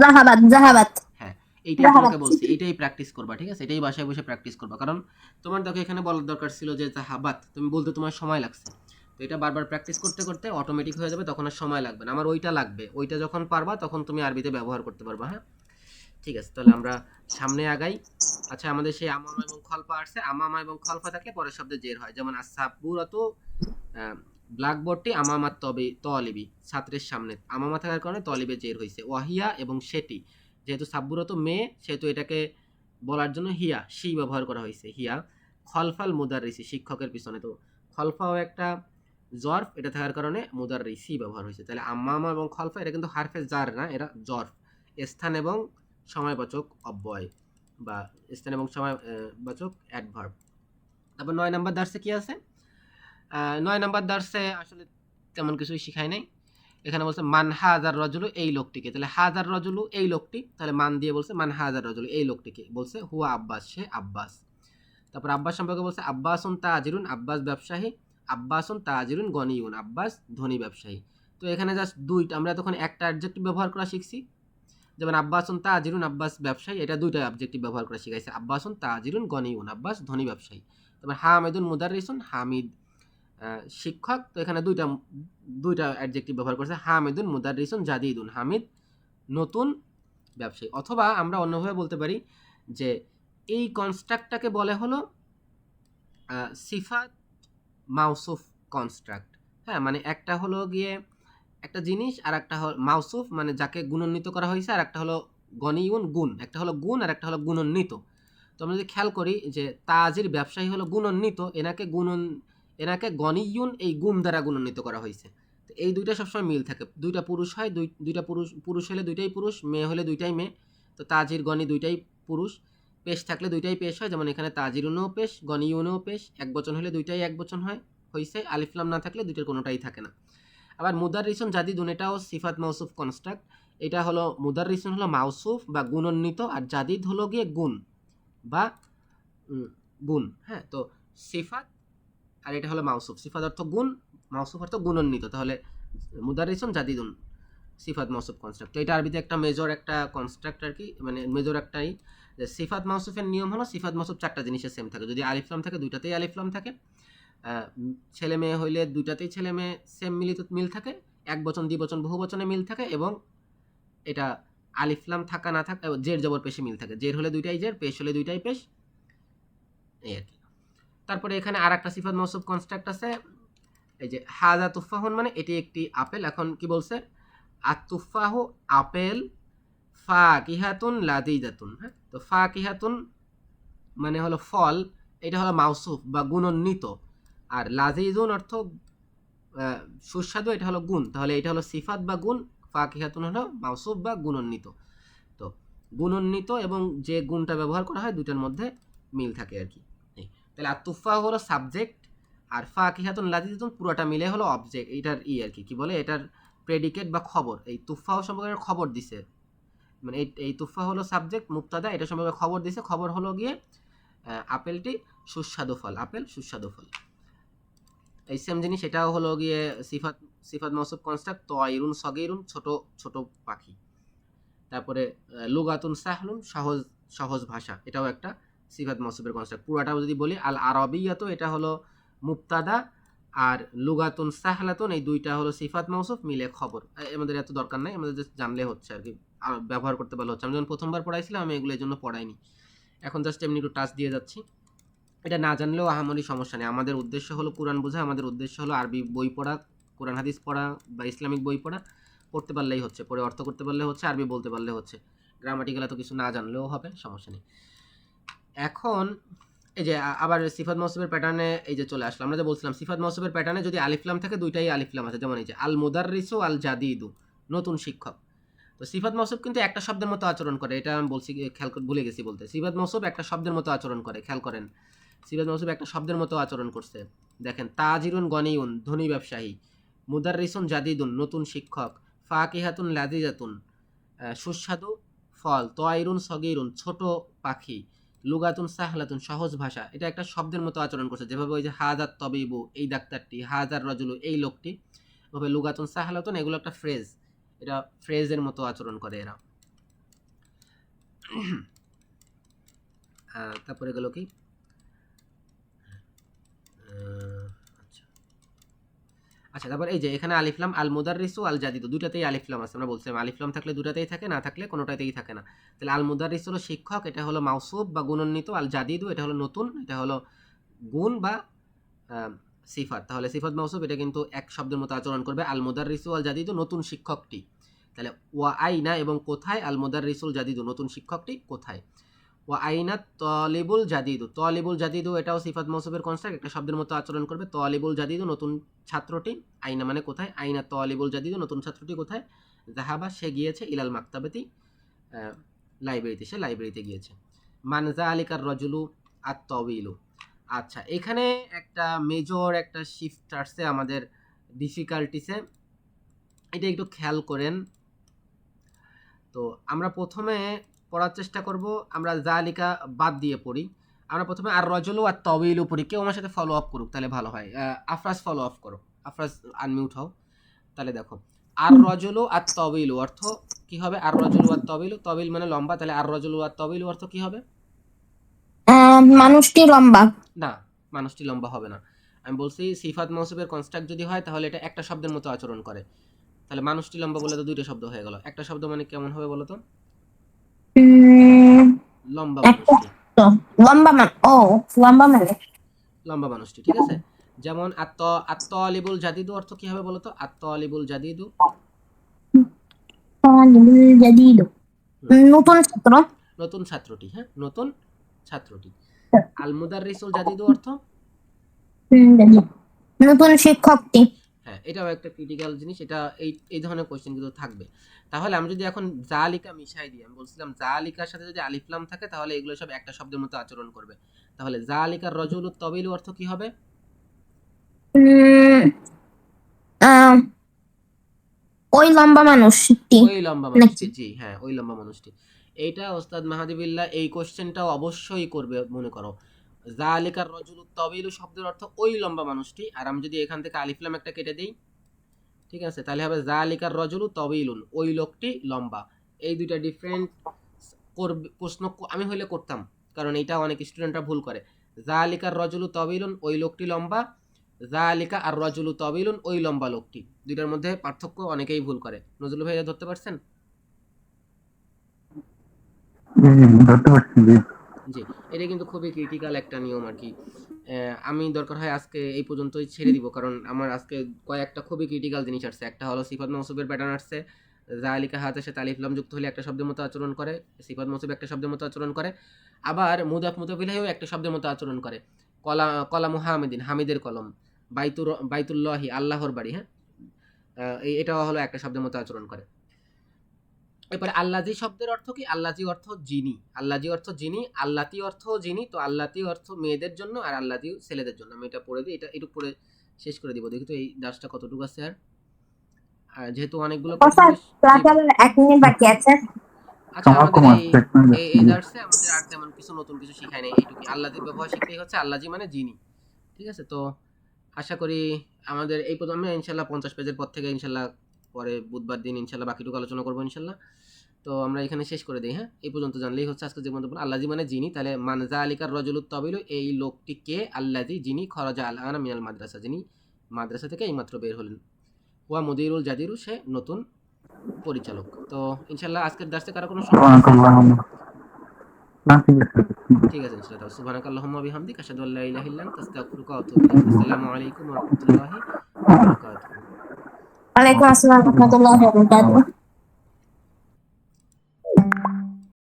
জাহাবাত জাহাবাত। হ্যাঁ এইটাই তোমাকে বলছি, এইটাই প্র্যাকটিস করবা, ঠিক আছে? এটাই বাসায় বসে প্র্যাকটিস করবা, কারণ তোমার দেখো এখানে বলার দরকার ছিল যে জাহাবাত, তুমি বলতে তোমার সময় লাগছে। তো এটা বারবার প্র্যাকটিস করতে করতে অটোমেটিক হয়ে যাবে, তখন আর সময় লাগবে না। আমার ওইটা লাগবে, ওইটা যখন পারবা তখন তুমি আরবিতে ব্যবহার করতে পারবা। হ্যাঁ, ঠিক আছে, তাহলে আমরা সামনে আগাই। আচ্ছা, আমাদের সেই আমামা এবং খলফা আসছে। আমামা এবং খলফা থাকলে পরের শব্দে জের হয়, যেমন আসাবুরাতু, ব্ল্যাকবোর্ডটি আমামাত তলিবি, ছাত্রের সামনে। আমামা থাকার কারণে তলিবে জের হয়েছে। ওয়াহিয়া এবং সেটি, যেহেতু সাব্বুরাতু মেয়ে সেহেতু এটাকে বলার জন্য হিয়া সি ব্যবহার করা হয়েছে, হিয়া খলফাল মুদাররিসি শিক্ষকের পিছনে। তো খলফাও একটা জর্ফ, এটা থাকার কারণে মুদাররিসি ব্যবহার হয়েছে। তাহলে আম্মামা এবং খলফা এটা কিন্তু হারফে জার না, এরা জর্ফ, স্থান এবং সময়বাচক অব্যয় বা স্থান এবং সময়বাচক অ্যাডভার্ব। তারপর 9 নম্বর দার্সে কি আছে? 9 নম্বর দার্সে আসলে তেমন কিছুই শিখায় নাই। এখানে বলছে মান হাজার রজুলু, এই লোকটিকে। তাহলে হাজার রজুলু এই লোকটি, তাহলে মান দিয়ে বলছে মান হাজার রজুলু এই লোকটিকে, বলছে হুয়া আব্বাস, সে আব্বাস। তারপর আব্বাস সম্পর্কে বলছে আব্বাসুন তাজিরুন, আব্বাস ব্যবসায়ী, আব্বাসুন তাজিরুন গনিউন, আব্বাস ধনী ব্যবসায়ী। তো এখানে জাস্ট দুইটা, আমরা তখন একটা অ্যাডজেক্টিভ ব্যবহার করা শিখছি, যেমন আব্বাসুন তাজিরুন আব্বাস ব্যবসায়ী, এটা দুইটা অবজেক্টিভ ব্যবহার করা শিখাইছে, আব্বাসুন তাজিরুন গনিউন, আব্বাস ধনী ব্যবসায়ী। তারপর হামিদুন মুদাররিসুন, হামিদ শিক্ষক। তো এখানে দুইটা অ্যাডজেক্টিভ ব্যবহার করছে, হামিদুন মুদাররিসুন জাদিদুন, হামিদ নতুন ব্যবসায়ী। অথবা আমরা অন্যভাবে বলতে পারি যে এই কনস্ট্রাক্টটাকে বলে হলো সিফাত মাউসুফ কনস্ট্রাক্ট। হ্যাঁ, মানে একটা হলো গিয়ে একটা জিনিস, আর একটা হলো মাউসুফ মানে যাকে গুণান্বিত করা হয়েছে, আর একটা হলো গনিউন গুণ, একটা হলো গুণ আর একটা হলো গুণান্বিত। তো আমরা যদি খেয়াল করি যে তাজির ব্যবসায়ী হলো গুণান্বিত, এনাকে গনিউন এই গুণ দ্বারা গুণান্বিত করা হয়েছে। তো এই দুইটা সবসময় মিল থাকে, দুইটা পুরুষ হয়, দুইটা পুরুষ হলে দুইটাই পুরুষ, মেয়ে হলে দুইটাই মেয়ে। তো তাজির গনি দুইটাই পুরুষ, পেশ থাকলে দুইটাই পেশ হয়, যেমন এখানে তাজিরুনও পেশ গনিউনও পেশ, এক বচন হলে দুইটাই এক বচন হয় হয়েছে, আলিফলাম না থাকলে দুইটার কোনোটাই থাকে না। আবার মুদাররিসুন জাদিদুন এটাও সিফাত মাউসুফ কনস্ট্রাক্ট। এটা হলো মুদাররিসুন হলো মাউসুফ বা গুণান্বিত, আর জাদিদ হলো গিয়ে গুণ বা গুণ। হ্যাঁ, তো সিফাত আর এটা হলো মাউসুফ, সিফাত অর্থ গুণ, মাউসুফ অর্থ গুণান্বিত। তাহলে মুদাররিসুন জাদিদুন সিফাত মাউসুফ কনস্ট্রাক্ট। তো এটা আরবিতে একটা মেজর একটা কনস্ট্রাক্ট আর কি, মানে মেজর একটাই যে সিফাত মাউসুফের নিয়ম হলো সিফাত মাউসুফ চারটা জিনিসের সেম থাকে, যদি আলিফলাম থাকে দুইটাতেই আলিফলাম থাকে, ছেলে মেয়ে হইলে দুইটাতেই ছেলে মেয়ে সেম মিল থাকে, এক বচন দ্বিবচন বহু বচনে মিল থাকে, এবং এটা আলিফলাম থাকা না থাকা জের জবর পেশে মিল থাকে, জের হলে দুইটাই জের, পেশ হলে দুইটাই পেশ, এই আর কি। তারপরে এখানে আর একটা সিফাত মাউসুফ কনস্ট্রাক্ট আছে, এই যে হাজা তুফাহুন, মানে এটি একটি আপেল। এখন কি বলছে? আতুফাহু আপেল, ফাকিহাতুন লাযীযাতুন। হ্যাঁ, তো ফাকিহাতুন মানে হলো ফল, এটা হলো মাউসুফ বা গুণান্বিত, আর লাযীযুন অর্থ সুস্বাদু, এটা হলো গুণ। তাহলে এটা হলো সিফাত বা গুণ, ফাকিহাতুন হলো মাউসুফ বা গুণান্বিত। তো গুণান্বিত এবং যে গুণটা ব্যবহার করা হয় দুটার মধ্যে মিল থাকে আর কি। তাহলে আতুফাহু হলো সাবজেক্ট, আর ফাকিহাতুন লাযীযাতুন পুরোটা মিলে হলো অবজেক্ট, এটার আর কি বলে, এটার প্রেডিকেট বা খবর। এই তুফাহ সম্পর্কে খবর দিছে, মানে এই তুফা হলো সাবজেক্ট মুবতাদা, এটা সম্পর্কে খবর দিছে, খবর হলো গিয়ে আপেলটি সুস্বাদু ফল, আপেল সুস্বাদু ফল। এই সেম জিনিস এটাও হলো গিয়ে সিফাত মাউসুফ কনস্ট্রাক্ট, তয়রুন সগীরুন ছোট ছোট পাখি। তারপরে লুগাতুন সাহলুন সহজ ভাষা, এটাও একটা সিফাত মাউসুফের কনস্ট্রাক্ট। পুরাটাও যদি বলি আল আরবিয়াত, এটা হলো মুবতাদা, আর লুগাতুন সাহলাতুন এই দুইটা হলো সিফাত মাউসুফ মিলে খবর। আমাদের এত দরকার নাই, আমাদের জাস্ট জানলে হচ্ছে আর কি, ব্যবহার করতে পারলে হচ্ছে। আমি যখন প্রথমবার পড়াইছিলাম আমি এগুলো এই জন্য পড়াইনি, এখন জাস্ট এমনি একটু টাচ দিয়ে যাচ্ছি। এটা না জানলেও আহামরি সমস্যা নেই, আমাদের উদ্দেশ্য হলো কোরআন বোঝা, আমাদের উদ্দেশ্য হলো আরবি বই পড়া, কোরআন হাদিস পড়া বা ইসলামিক বই পড়া, পড়তে পারলেই হচ্ছে, পড়ে অর্থ করতে পারলে হচ্ছে, আরবি বলতে পারলে হচ্ছে, গ্রামাটিক্যাল তো কিছু না জানলেও হবে, সমস্যা নেই। এখন এই যে আবার সিফাত মাউসুফের প্যাটার্নে এই যে চলে আসলাম, আমরা যে বলছিলাম সিফাত মাউসুফের প্যাটার্নে যদি আলিফলাম থাকে দুইটাই আলিফলাম আছে, যেমন এই যে আল মুদাররিসু আল জাদিদু নতুন শিক্ষক। তো সিফাত মাউসুফ কিন্তু একটা শব্দের মতো আচরণ করে, এটা আমি বলছি খেয়াল ভুলে গেছি বলতে, সিফাত মাউসুফ একটা শব্দের মতো আচরণ করে, খেয়াল করেন সিফাত মাউসুফ একটা শব্দের মতো আচরণ করছে। দেখেন তাজিরুন গনিউন ধনী ব্যবসায়ী, মুদাররিসুন জাদিদুন নতুন শিক্ষক, ফাকিহাতুন লাযীযাতুন সুস্বাদু ফল, তয়রুন সগীরুন ছোট পাখি, লুগাতুন সাহলাতুন সহজ ভাষা, এটা একটা শব্দের মতো আচরণ করছে, যেভাবে ওই যে হাজার তবিবু এই ডাক্তারটি, হাজার রজুলু এই লোকটি, ওভাবে লুগাতুন সাহলাতুন এগুলো একটা ফ্রেজ, এটা ফ্রেজের মতো আচরণ করে এরা। তারপরে গেল কি, আচ্ছা তারপর এই যে এখানে আলিফলাম আল মুদাররিসু আল জাদিদু দুটাতেই আলিফলাম আছে, আমরা বলছিলাম আলিফলাম থাকলে দুটাতেই থাকে, না থাকলে কোনোটাতেই থাকে না। তাহলে আল মুদাররিস হলো শিক্ষক, এটা হলো মাউসুফ বা গুণান্বিত, আল জাদিদু এটা হলো নতুন, এটা হলো গুণ বা সিফাত। তাহলে সিফাত মাউসুফ এটা কিন্তু এক শব্দের মতো আচরণ করবে, আল মুদাররিসু আল জাদিদু নতুন শিক্ষকটি। তাহলে ওয়া আইনা এবং কোথায়, আল মুদাররিসুল জাদিদু নতুন শিক্ষকটি কোথায়, ওয়া আইনা তালিবুল জাদিদু, তালিবুল জাদিদু এটাও সিফাত মৌসুফের কনস্ট্রাক্ট, একটা শব্দের মতো আচরণ করবে। তালিবুল জাদিদু নতুন ছাত্রটি, আইনা মানে কোথায়, আইনা তালিবুল জাদিদু নতুন ছাত্রটি কোথায়, যাহাবা সে গিয়েছে, ইলাল মাকতাবাতি লাইব্রেরিতে, সে লাইব্রেরিতে গিয়েছে। মানজা আলিকার রজুলু আত তবিলু। আচ্ছা, এখানে একটা মেজর একটা শিফট আসছে আমাদের ডিফিকাল্টিসে, এটা একটু খেয়াল করেন। তো আমরা প্রথমে পড়ার চেষ্টা করব, আমরা জালিকা বাদ দিয়ে পড়ি। আমরা প্রথমে আর রজলু আর তবিলু পড়ি। কেউ আমার সাথে ফলো আপ করুক, তাহলে ভালো হয়। আফরাজ ফলো আপ করো, আফরাজ আনমিউট হও। তাহলে দেখো, আর রজলু আর তবিলু অর্থ কি হবে? আর রজলু আর তবিলু, তবিল মানে লম্বা, তাহলে আর রজলু আর তবিলু অর্থ কি হবে? মানুষটি লম্বা। না, মানুষটি লম্বা হবে না। আমি বলছি সিফাত মৌসুফের কনস্ট্রাক্ট যদি হয় তাহলে এটা একটা শব্দের মতো আচরণ করে। তাহলে মানুষটি লম্বা বলে তো দুইটা শব্দ হয়ে গেল। একটা শব্দ মানে কেমন হবে বলো তো? লম্বা মানুষটি, লম্বা মানে লম্বা মানুষটি, ঠিক আছে। যেমন আত্তালিবুল জাদিদু অর্থ কি হবে বলো তো? আত্তালিবুল জাদিদু নতুন ছাত্র। নতুন ছাত্রটি, হ্যাঁ, নতুন ছাত্রটি। আল মুদাররিসুল জাদিদু অর্থ নতুন শিক্ষকটি। হ্যাঁ, এটাও একটা ক্রিটিক্যাল জিনিস। এটা এই ধরনের কোশ্চেন কিন্তু থাকবে। তাহলে আমি যদি এখন জালিকা মিশাই দিই, আমি বলছিলাম জালিকার সাথে যদি আলিফ লাম থাকে তাহলে এগুলো সব একটা শব্দের মতো আচরণ করবে। তাহলে জালিকার রজুলু তবিলু অর্থ কি হবে? ওই লম্বা মানুষটি। ওই লম্বা মানুষটি, জি হ্যাঁ, ওই লম্বা মানুষটি। এইটা ওস্তাদ মাহাদিবিল্লাহ এই কোশ্চেনটাও অবশ্যই করবে মনে করো। জালিকার রজুলু তবিলু শব্দের অর্থ ওই লম্বা মানুষটি। আর আমি যদি এখান থেকে আলিফ লাম একটা কেটে দেই, ঠিক আছে, তাহলে হবে জালিকার রজুলু তবিলুন, ওই লোকটি লম্বা। এই দুইটা ডিফারেন্ট প্রশ্ন আমি হইলে করতাম, কারণ এইটা অনেক স্টুডেন্টরা ভুল করে। জালিকার রজুলু তবিলুন, ওই লোকটি লম্বা। জালিকা আর রজুলু তবিলুন, ওই লম্বা লোকটি। দুইটার মধ্যে পার্থক্য অনেকেই ভুল করে। নজরুল ভাই ধরতে পারছেন? ধরতে পারছি, জি। জি, এটা কিন্তু খুবই ক্রিটিক্যাল একটা নিয়ম আর কি। আমি দরকার হয় আজকে এই পর্যন্তই ছেড়ে দিব, কারণ আমার আজকে কয়েকটা খুবই ক্রিটিক্যাল জিনিস আসছে। একটা হলো সিফাত মৌসুফের প্যাটার্ন আসছে, জালিকা হাতের সাথে আলিফ লাম যুক্ত হলে একটা শব্দের মতো আচরণ করে, সিফাত মৌসুফ একটা শব্দের মতো আচরণ করে। আবার মুদাফ মুদাফিলাহিও একটা শব্দের মতো আচরণ করে। কলামু হামিদিন, হামিদের কলম। বাইতুল্লাহি, আল্লাহর বাড়ি, হ্যাঁ, এটাও হলো একটা শব্দের মতো আচরণ করে। এরপরে আল্লাজি শব্দের অর্থ কি? আল্লাজি অর্থ যিনি, আল্লাজি অর্থ যিনি, আল্লাতি অর্থ যিনি। তো আল্লাতি অর্থ মেয়েদের জন্য আর আল্লাতি ছেলেদের জন্য। আমি এটা পড়ে দিই, এটা একটু পড়ে শেষ করে দিব। দেখি তো এই দাসটা কতটুকু আছে। আর যেহেতু অনেকগুলো এক মিনিট বাকি আছে। আচ্ছা, আমাদের এই জি। দার্সে আমাদের আর তেমন কিছু নতুন কিছু শিখায় নাই, এইটুকু। আল্লাজির ব্যবহার শিখতেই হচ্ছে, আল্লাজি মানে যিনি, ঠিক আছে। তো আশা করি আমাদের এই প্রথমে ইনশাল্লাহ 50 পেজের পর থেকে ইনশাল্লাহ পরে বুধবার দিন ইনশাল্লাহ বাকিটুকু আলোচনা করবো ইনশাল্লাহ। তো আমরা এখানে শেষ করে দিই, হ্যাঁ, এই পর্যন্ত জানলেই হচ্ছে আজকে যে মন্তব্য। আল্লাজি মানে যিনি, তাহলে মানজা আলিকার রজুলুত তবিলু, এই লোকটি কে? আল্লাজি, যিনি, খরজা আল আনা মিনাল মাদ্রাসা, যিনি মাদ্রাসা থেকে এইমাত্র বের হলেন। ওয়া মুদিরুল জাদিরু, সে নতুন পরিচালক। তো ইনশাল্লাহ আজকের দার্সে কারো কোনো সমস্যা আছে? না, ঠিক আছে। ঠিক আছে ইনশাআল্লাহ। সুবহানাকাল্লাহুম্মা ওয়া বিহামদিকা আশহাদু আল্লা ইলাহা ইল্লা আনতা আস্তাগফিরুকা ওয়া আতুবু ইলাইক। আসসালামু আলাইকুম ওয়া রাহমাতুল্লাহি ওয়া বারাকাতুহু। ওয়ালাইকুম আসসালাম ওয়া রাহমাতুল্লাহি ওয়া বারাকাতুহু।